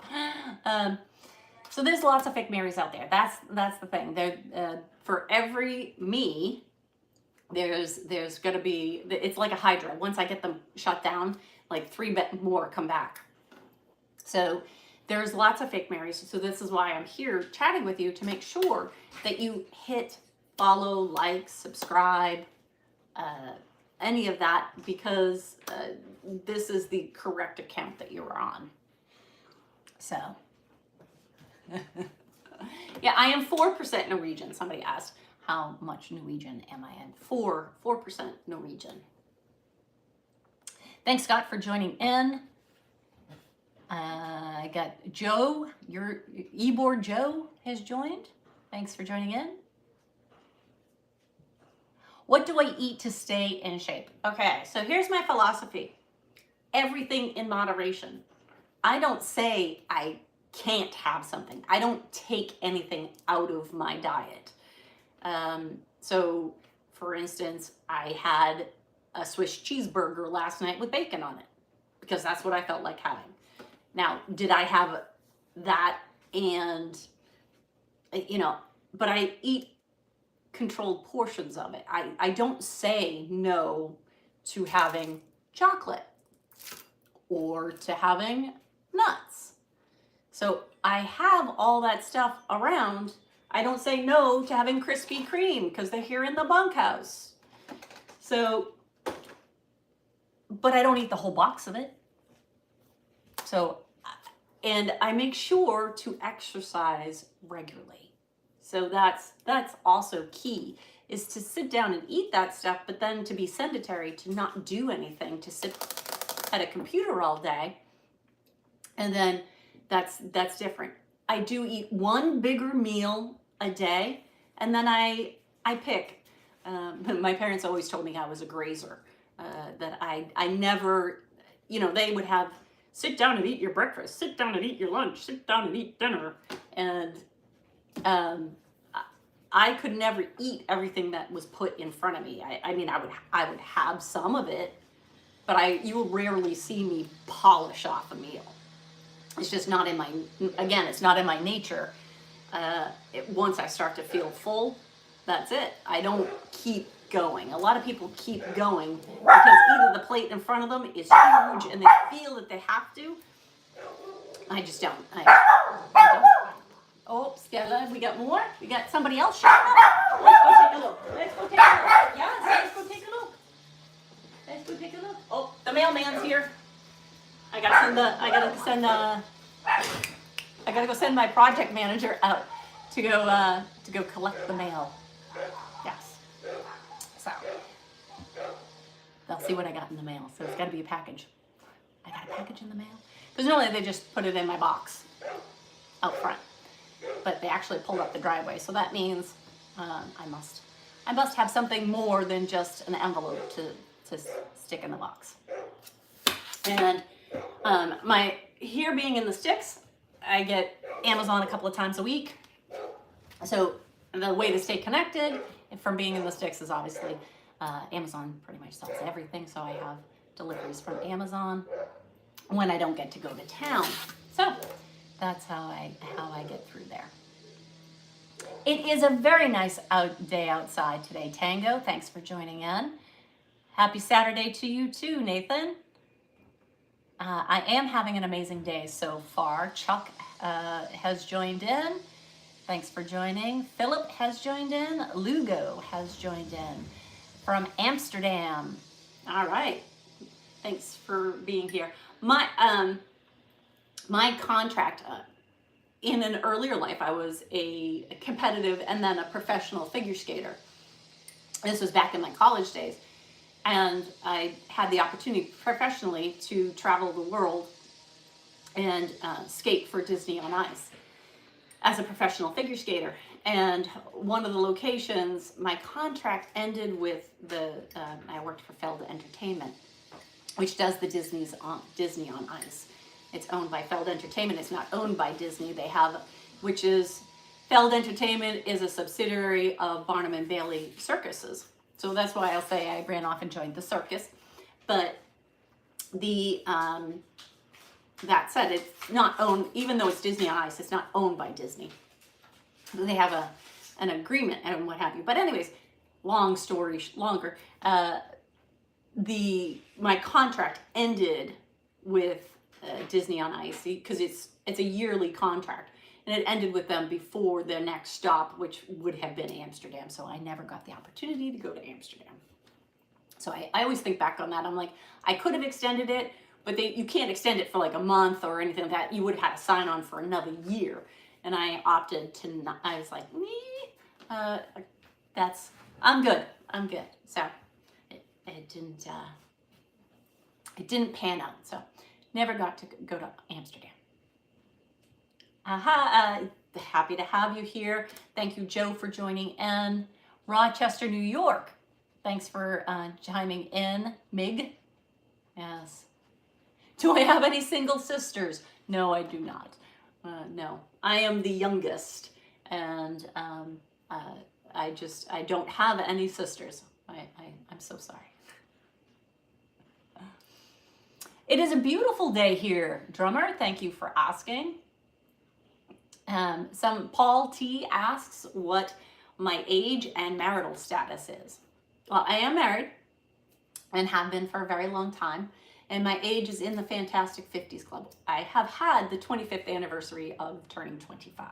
So there's lots of fake Marys out there. That's the thing. For every me, there's going to be, it's like a hydra. Once I get them shut down, like 3 more come back. So there's lots of fake Marys. So this is why I'm here chatting with you, to make sure that you hit follow, like, subscribe, any of that, because this is the correct account that you're on. So, yeah, I am 4% Norwegian. Somebody asked, how much Norwegian am I in? 4% Norwegian. Thanks, Scott, for joining in. I got Joe, your Ebor Joe has joined. Thanks for joining in. What do I eat to stay in shape? Okay, so here's my philosophy. Everything in moderation. I don't say I can't have something. I don't take anything out of my diet. So, for instance, I had a Swiss cheeseburger last night with bacon on it, because that's what I felt like having. Now, did I have that and, but I eat controlled portions of it. I don't say no to having chocolate or to having nuts. So I have all that stuff around. I don't say no to having Krispy Kreme because they're here in the bunkhouse. So, but I don't eat the whole box of it. So, and I make sure to exercise regularly. So that's also key, is to sit down and eat that stuff, but then to be sedentary, to not do anything, to sit at a computer all day. And then that's different. I do eat one bigger meal a day, and then I pick. My parents always told me I was a grazer, that I never, they would have, sit down and eat your breakfast, sit down and eat your lunch, sit down and eat dinner. And I could never eat everything that was put in front of me. I mean, I would have some of it, but you will rarely see me polish off a meal. It's just not in my, again, it's not in my nature. Once I start to feel full, that's it. I don't keep going. A lot of people keep going because either the plate in front of them is huge and they feel that they have to. I just don't. I don't. Oh, Stella, we got more? We got somebody else showing up? Let's go take a look. Let's go take a look. Yes, let's go take a look. Let's go take a look. Oh, the mailman's here. I gotta go send my project manager out to go collect the mail. Yes. So they'll see what I got in the mail. So it's gotta be a package. I got a package in the mail? Because normally they just put it in my box out front. But they actually pulled up the driveway, so that means I must have something more than just an envelope to stick in the box. And my here being in the sticks, I get Amazon a couple of times a week. So the way to stay connected from being in the sticks is obviously Amazon pretty much sells everything, so I have deliveries from Amazon when I don't get to go to town. So that's how I get through there. It is a very nice day outside today. Tango, thanks for joining in. Happy Saturday to you too, Nathan. I am having an amazing day so far. Chuck has joined in. Thanks for joining. Philip has joined in. Lugo has joined in from Amsterdam. All right. Thanks for being here. My contract, in an earlier life, I was a competitive and then a professional figure skater. This was back in my college days. And I had the opportunity professionally to travel the world and skate for Disney on Ice as a professional figure skater. And one of the locations, my contract ended with I worked for Feld Entertainment, which does the Disney on Ice. It's owned by Feld Entertainment. It's not owned by Disney. Feld Entertainment is a subsidiary of Barnum and Bailey Circuses. So that's why I'll say I ran off and joined the circus. But that said, it's not owned, even though it's Disney on Ice, it's not owned by Disney. They have an agreement and what have you. But anyways, long story longer, my contract ended with Disney on Ice because it's a yearly contract. And it ended with them before the next stop, which would have been Amsterdam. So I never got the opportunity to go to Amsterdam. So I always think back on that. I'm like, I could have extended it, but you can't extend it for like a month or anything like that. You would have had to sign on for another year. And I opted to not. I was like, I'm good. So it didn't pan out. So never got to go to Amsterdam. Happy to have you here. Thank you, Joe, for joining in. Rochester, New York. Thanks for chiming in. Mig. Yes. Do I have any single sisters? No, I do not. No, I am the youngest, and I don't have any sisters. I'm so sorry. It is a beautiful day here, Drummer. Thank you for asking. Paul T asks what my age and marital status is. Well, I am married and have been for a very long time, and my age is in the Fantastic 50s Club. I have had the 25th anniversary of turning 25.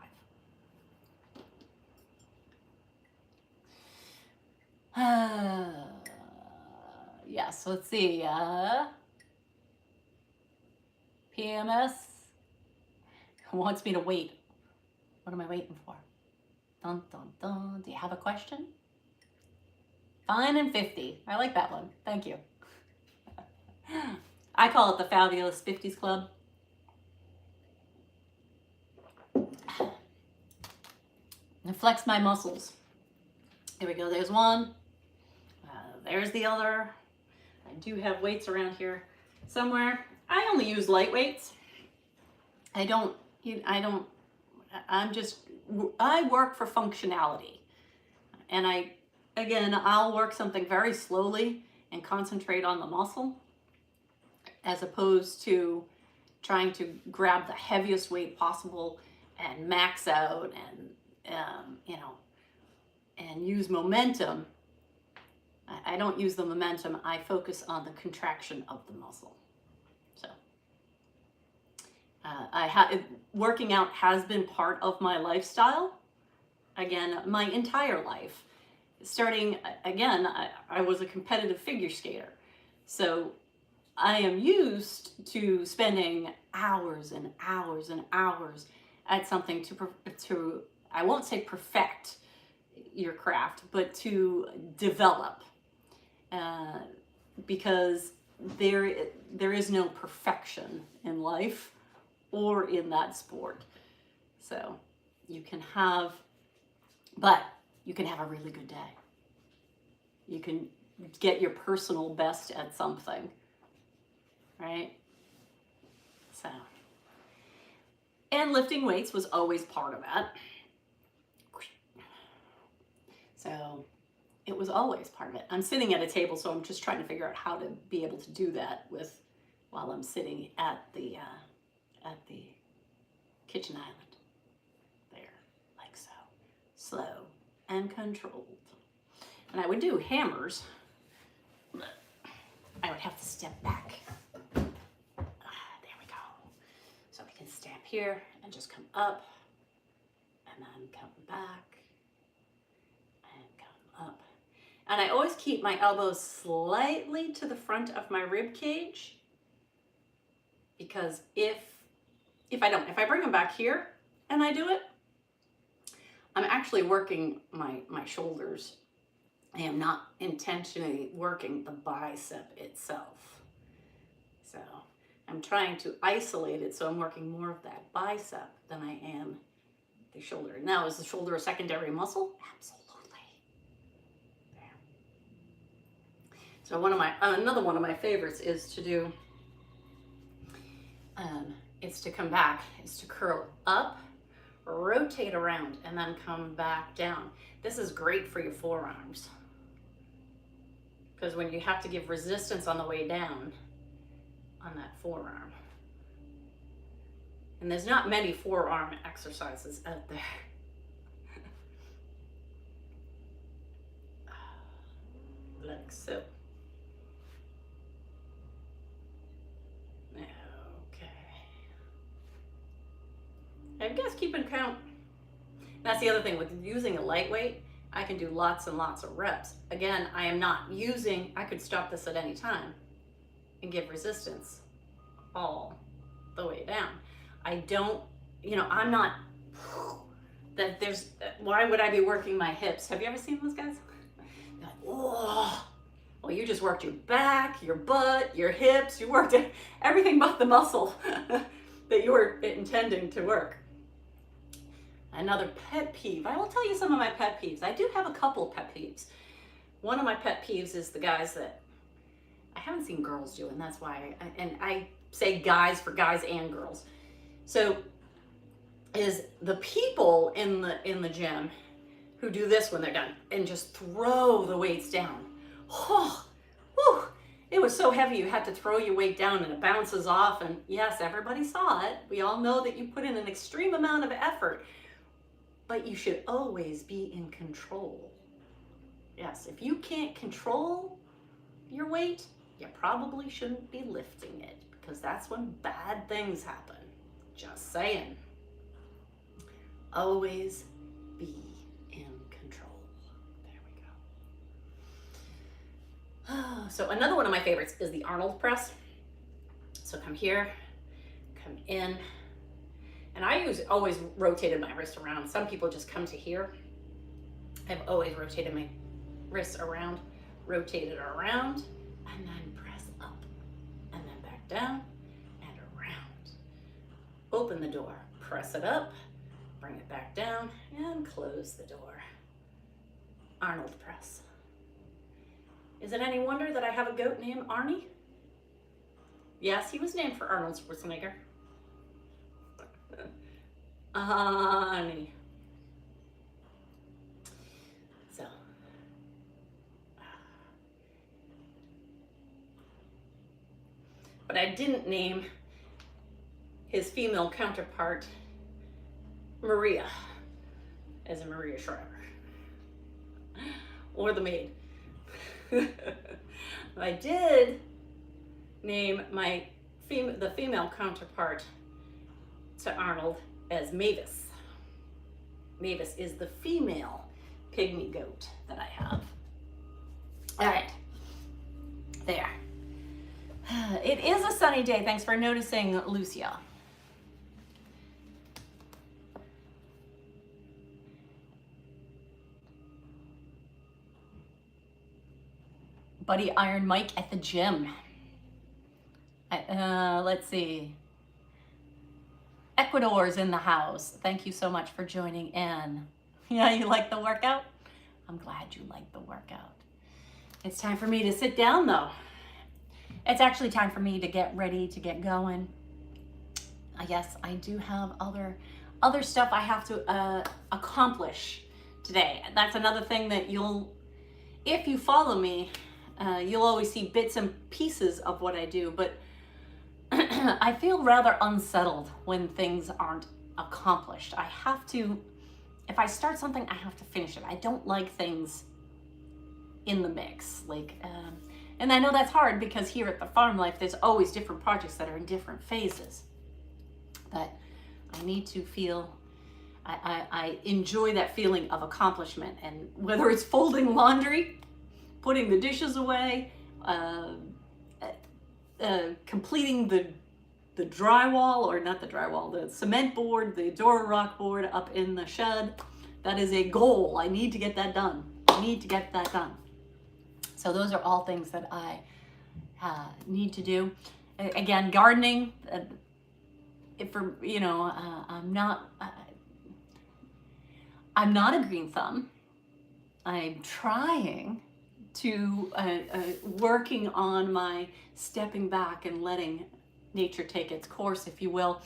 Yes, let's see. PMS wants me to wait. What am I waiting for? Dun, dun, dun. Do you have a question? Fine and 50. I like that one. Thank you. I call it the Fabulous 50s Club. And flex my muscles. Here we go. There's one. There's the other. I do have weights around here somewhere. I only use light weights. I work for functionality. And I'll work something very slowly and concentrate on the muscle as opposed to trying to grab the heaviest weight possible and max out and, and use momentum. I don't use the momentum. I focus on the contraction of the muscle. So working out has been part of my lifestyle. Again, my entire life. Starting, again, I was a competitive figure skater. So I am used to spending hours and hours and hours at something to I won't say perfect your craft, but to develop. Because there is no perfection in life or in that sport. So you can have a really good day. You can get your personal best at something, right? So, and lifting weights was always part of that. So it was always part of it. I'm sitting at a table, so I'm just trying to figure out how to be able to do that while I'm sitting at the kitchen island. There, like so. Slow and controlled. And I would do hammers, but I would have to step back. There we go. So we can stamp here and just come up and then come back and come up. And I always keep my elbows slightly to the front of my rib cage, because if I bring them back here and I do it, I'm actually working my shoulders. I am not intentionally working the bicep itself. So I'm trying to isolate it, so I'm working more of that bicep than I am the shoulder. Now, is the shoulder a secondary muscle? Absolutely. There. So another one of my favorites is to do, it's to come back, is to curl up, rotate around, and then come back down. This is great for your forearms, because when you have to give resistance on the way down on that forearm. And there's not many forearm exercises out there. Like so. I guess keeping count. That's the other thing with using a lightweight. I can do lots and lots of reps. Again, I could stop this at any time and give resistance all the way down. I'm not, why would I be working my hips? Have you ever seen those guys? They're like, whoa. Well, you just worked your back, your butt, your hips, you worked everything but the muscle that you were intending to work. Another pet peeve. I will tell you some of my pet peeves. I do have a couple pet peeves. One of my pet peeves is the guys that I haven't seen girls do, and that's why, I say guys for guys and girls. So is the people in the gym who do this when they're done and just throw the weights down. Oh, whew, it was so heavy you had to throw your weight down and it bounces off, and yes, everybody saw it. We all know that you put in an extreme amount of effort, but you should always be in control. Yes, if you can't control your weight, you probably shouldn't be lifting it, because that's when bad things happen. Just saying. Always be in control. There we go. So another one of my favorites is the Arnold press. So come here, come in. And I always rotated my wrist around. Some people just come to here. I've always rotated my wrists around, rotate it around, and then press up, and then back down and around. Open the door, press it up, bring it back down, and close the door. Arnold press. Is it any wonder that I have a goat named Arnie? Yes, he was named for Arnold Schwarzenegger. Arnie. So. But I didn't name his female counterpart Maria, as in Maria Shriver, or the maid. I did name the female counterpart to Arnold as Mavis. Mavis is the female pygmy goat that I have. All right, there. It is a sunny day. Thanks for noticing, Lucia. Buddy Iron Mike at the gym. Let's see. Ecuador's in the house. Thank you so much for joining in. Yeah, you like the workout? I'm glad you like the workout. It's time for me to sit down though. It's actually time for me to get ready to get going. I guess I do have other stuff I have to accomplish today. That's another thing that if you follow me, you'll always see bits and pieces of what I do, but I feel rather unsettled when things aren't accomplished. I have to, if I start something, I have to finish it. I don't like things in the mix. And I know that's hard because here at the Farm Life, there's always different projects that are in different phases. But I need to feel, I enjoy that feeling of accomplishment. And whether it's folding laundry, putting the dishes away, completing the drywall, or not the drywall, the cement board, the door rock board up in the shed. That is a goal. I need to get that done. So those are all things that I need to do. Again, gardening. I'm not a green thumb. I'm trying to working on my stepping back and letting nature take its course, if you will,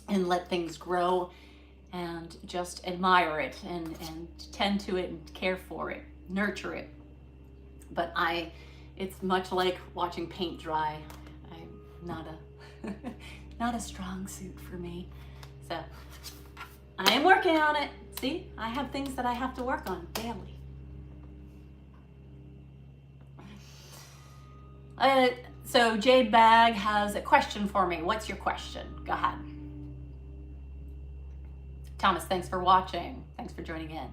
and let things grow and just admire it and tend to it and care for it, nurture it. But it's much like watching paint dry. I'm not a strong suit for me. So I am working on it. See, I have things that I have to work on daily. So Jade Bag has a question for me. What's your question? Go ahead. Thomas, thanks for watching. Thanks for joining in.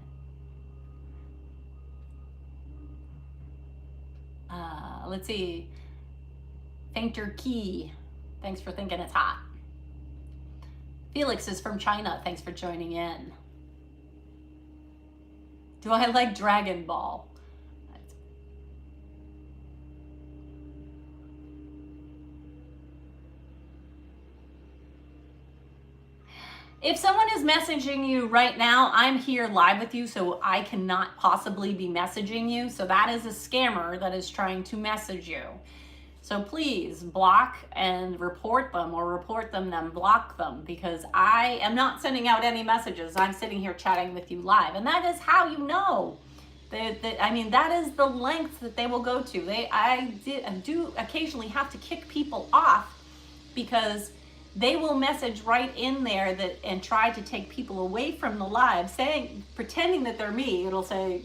Let's see. Fainter Key. Thanks for thinking it's hot. Felix is from China. Thanks for joining in. Do I like Dragon Ball? If someone is messaging you right now, I'm here live with you, so I cannot possibly be messaging you. So that is a scammer that is trying to message you. So please block and report them, or report them, then block them, because I am not sending out any messages. I'm sitting here chatting with you live. And that is how you know. That is the length that they will go to. I do occasionally have to kick people off because they will message right in there and try to take people away from the live, pretending that they're me. It'll say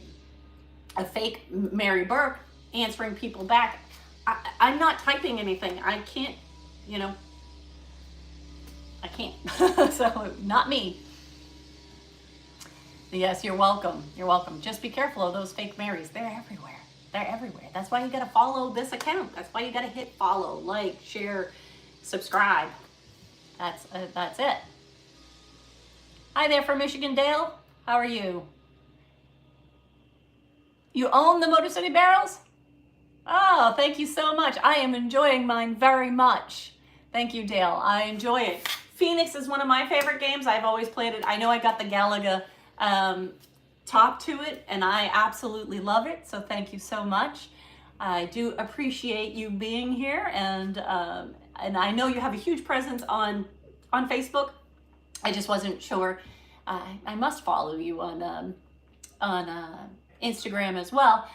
a fake Mary Burke answering people back. I'm not typing anything. I can't, I can't. So not me. Yes, you're welcome. You're welcome. Just be careful of those fake Marys. They're everywhere. They're everywhere. That's why you got to follow this account. That's why you got to hit follow, like, share, subscribe. That's it. Hi there from Michigan, Dale. How are you? You own the Motor City Barrels? Oh, thank you so much. I am enjoying mine very much. Thank you, Dale. I enjoy it. Phoenix is one of my favorite games. I've always played it. I know I got the Galaga top to it, and I absolutely love it. So thank you so much. I do appreciate you being here, and I know you have a huge presence on Facebook. I just wasn't sure. I must follow you on Instagram as well,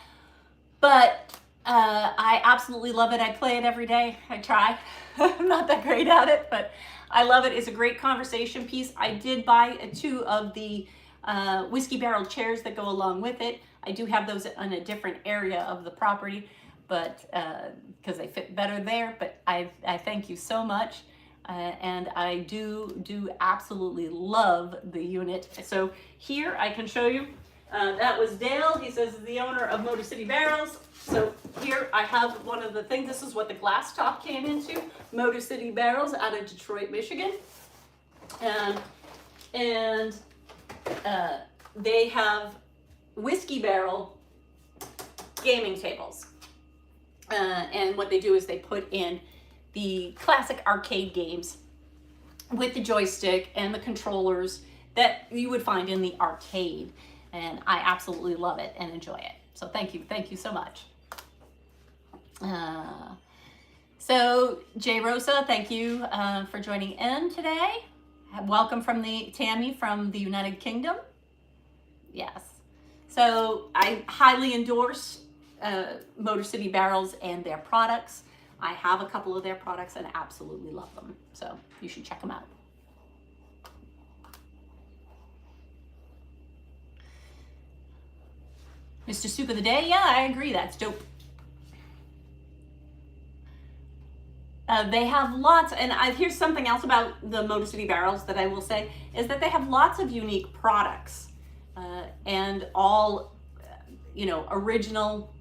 but I absolutely love it. I play it every day. I try. I'm not that great at it, but I love it. It's a great conversation piece. I did buy 2 of the whiskey barrel chairs that go along with it. I do have those in a different area of the property, but because they fit better there. But I thank you so much, and I do absolutely love the unit. So here I can show you. That was Dale. He says the owner of Motor City Barrels. So here I have one of the things. This is what the glass top came into. Motor City Barrels out of Detroit, Michigan. And they have whiskey barrel gaming tables. And what they do is they put in the classic arcade games with the joystick and the controllers that you would find in the arcade. And I absolutely love it and enjoy it. So thank you so much. So Jay Rosa, thank you for joining in today. Welcome from Tammy from the United Kingdom. Yes. So I highly endorse Motor City Barrels and their products. I have a couple of their products and absolutely love them. So you should check them out. Mr. Soup of the Day, yeah, I agree, that's dope. They have lots, and here's something else about the Motor City Barrels that I will say, is that they have lots of unique products, and all, original.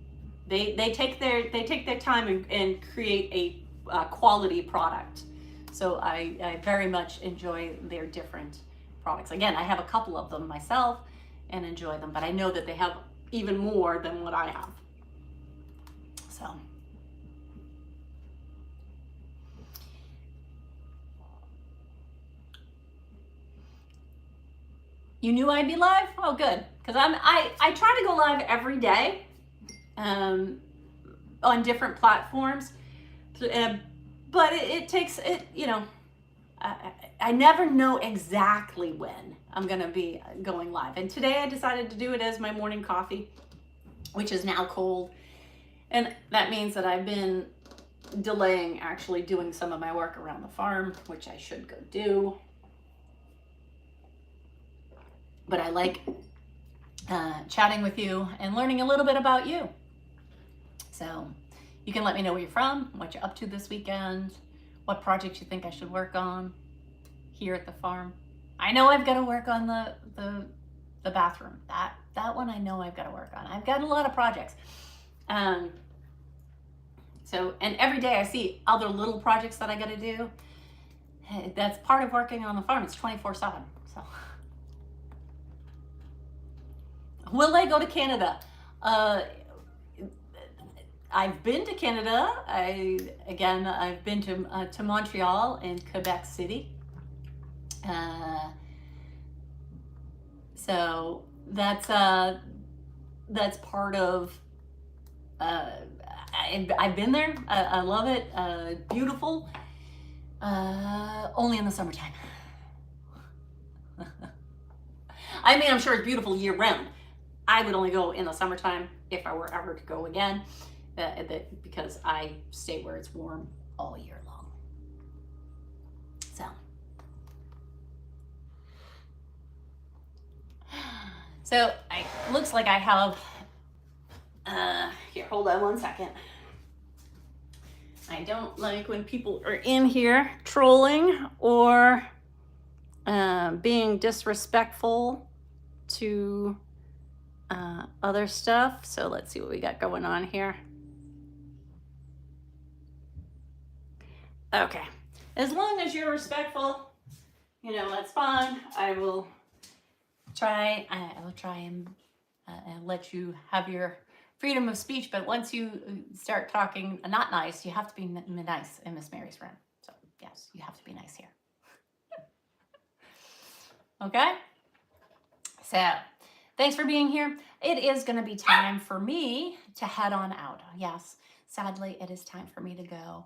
They take their time and create a quality product. So I very much enjoy their different products. Again, I have a couple of them myself and enjoy them, but I know that they have even more than what I have. So. You knew I'd be live? Oh, good. Because I try to go live every day on different platforms. But it takes, I never know exactly when I'm going to be going live. And today I decided to do it as my morning coffee, which is now cold. And that means that I've been delaying actually doing some of my work around the farm, which I should go do. But I like chatting with you and learning a little bit about you. So you can let me know where you're from, what you're up to this weekend, what project you think I should work on here at the farm. I know I've got to work on the bathroom. That one I know I've got to work on. I've got a lot of projects. So, and every day I see other little projects that I got to do. That's part of working on the farm. It's 24/7. So. Will I go to Canada? I've been to Canada. I've been to Montreal and Quebec City. So that's part of. I've been there. I love it. Beautiful. Only in the summertime. I mean, I'm sure it's beautiful year round. I would only go in the summertime if I were ever to go again, because I stay where it's warm all year long. So looks like I have, here, hold on one second. I don't like when people are in here trolling or being disrespectful to other stuff. So let's see what we got going on here. Okay. As long as you're respectful, you know, that's fine. I will try and let you have your freedom of speech, but once you start talking not nice, you have to be nice in Miss Mary's room. So yes, you have to be nice here. Okay? So thanks for being here. It is going to be time for me to head on out. Yes, sadly, it is time for me to go.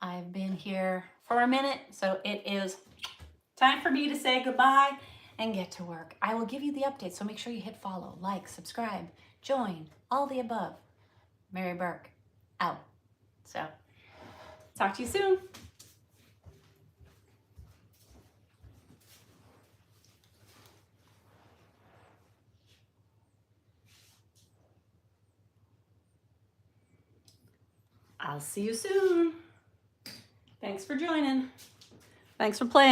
I've been here for a minute, so it is time for me to say goodbye and get to work. I will give you the updates, so make sure you hit follow, like, subscribe, join, all the above. Mary Burke, out. So, talk to you soon. I'll see you soon. Thanks for joining. Thanks for playing.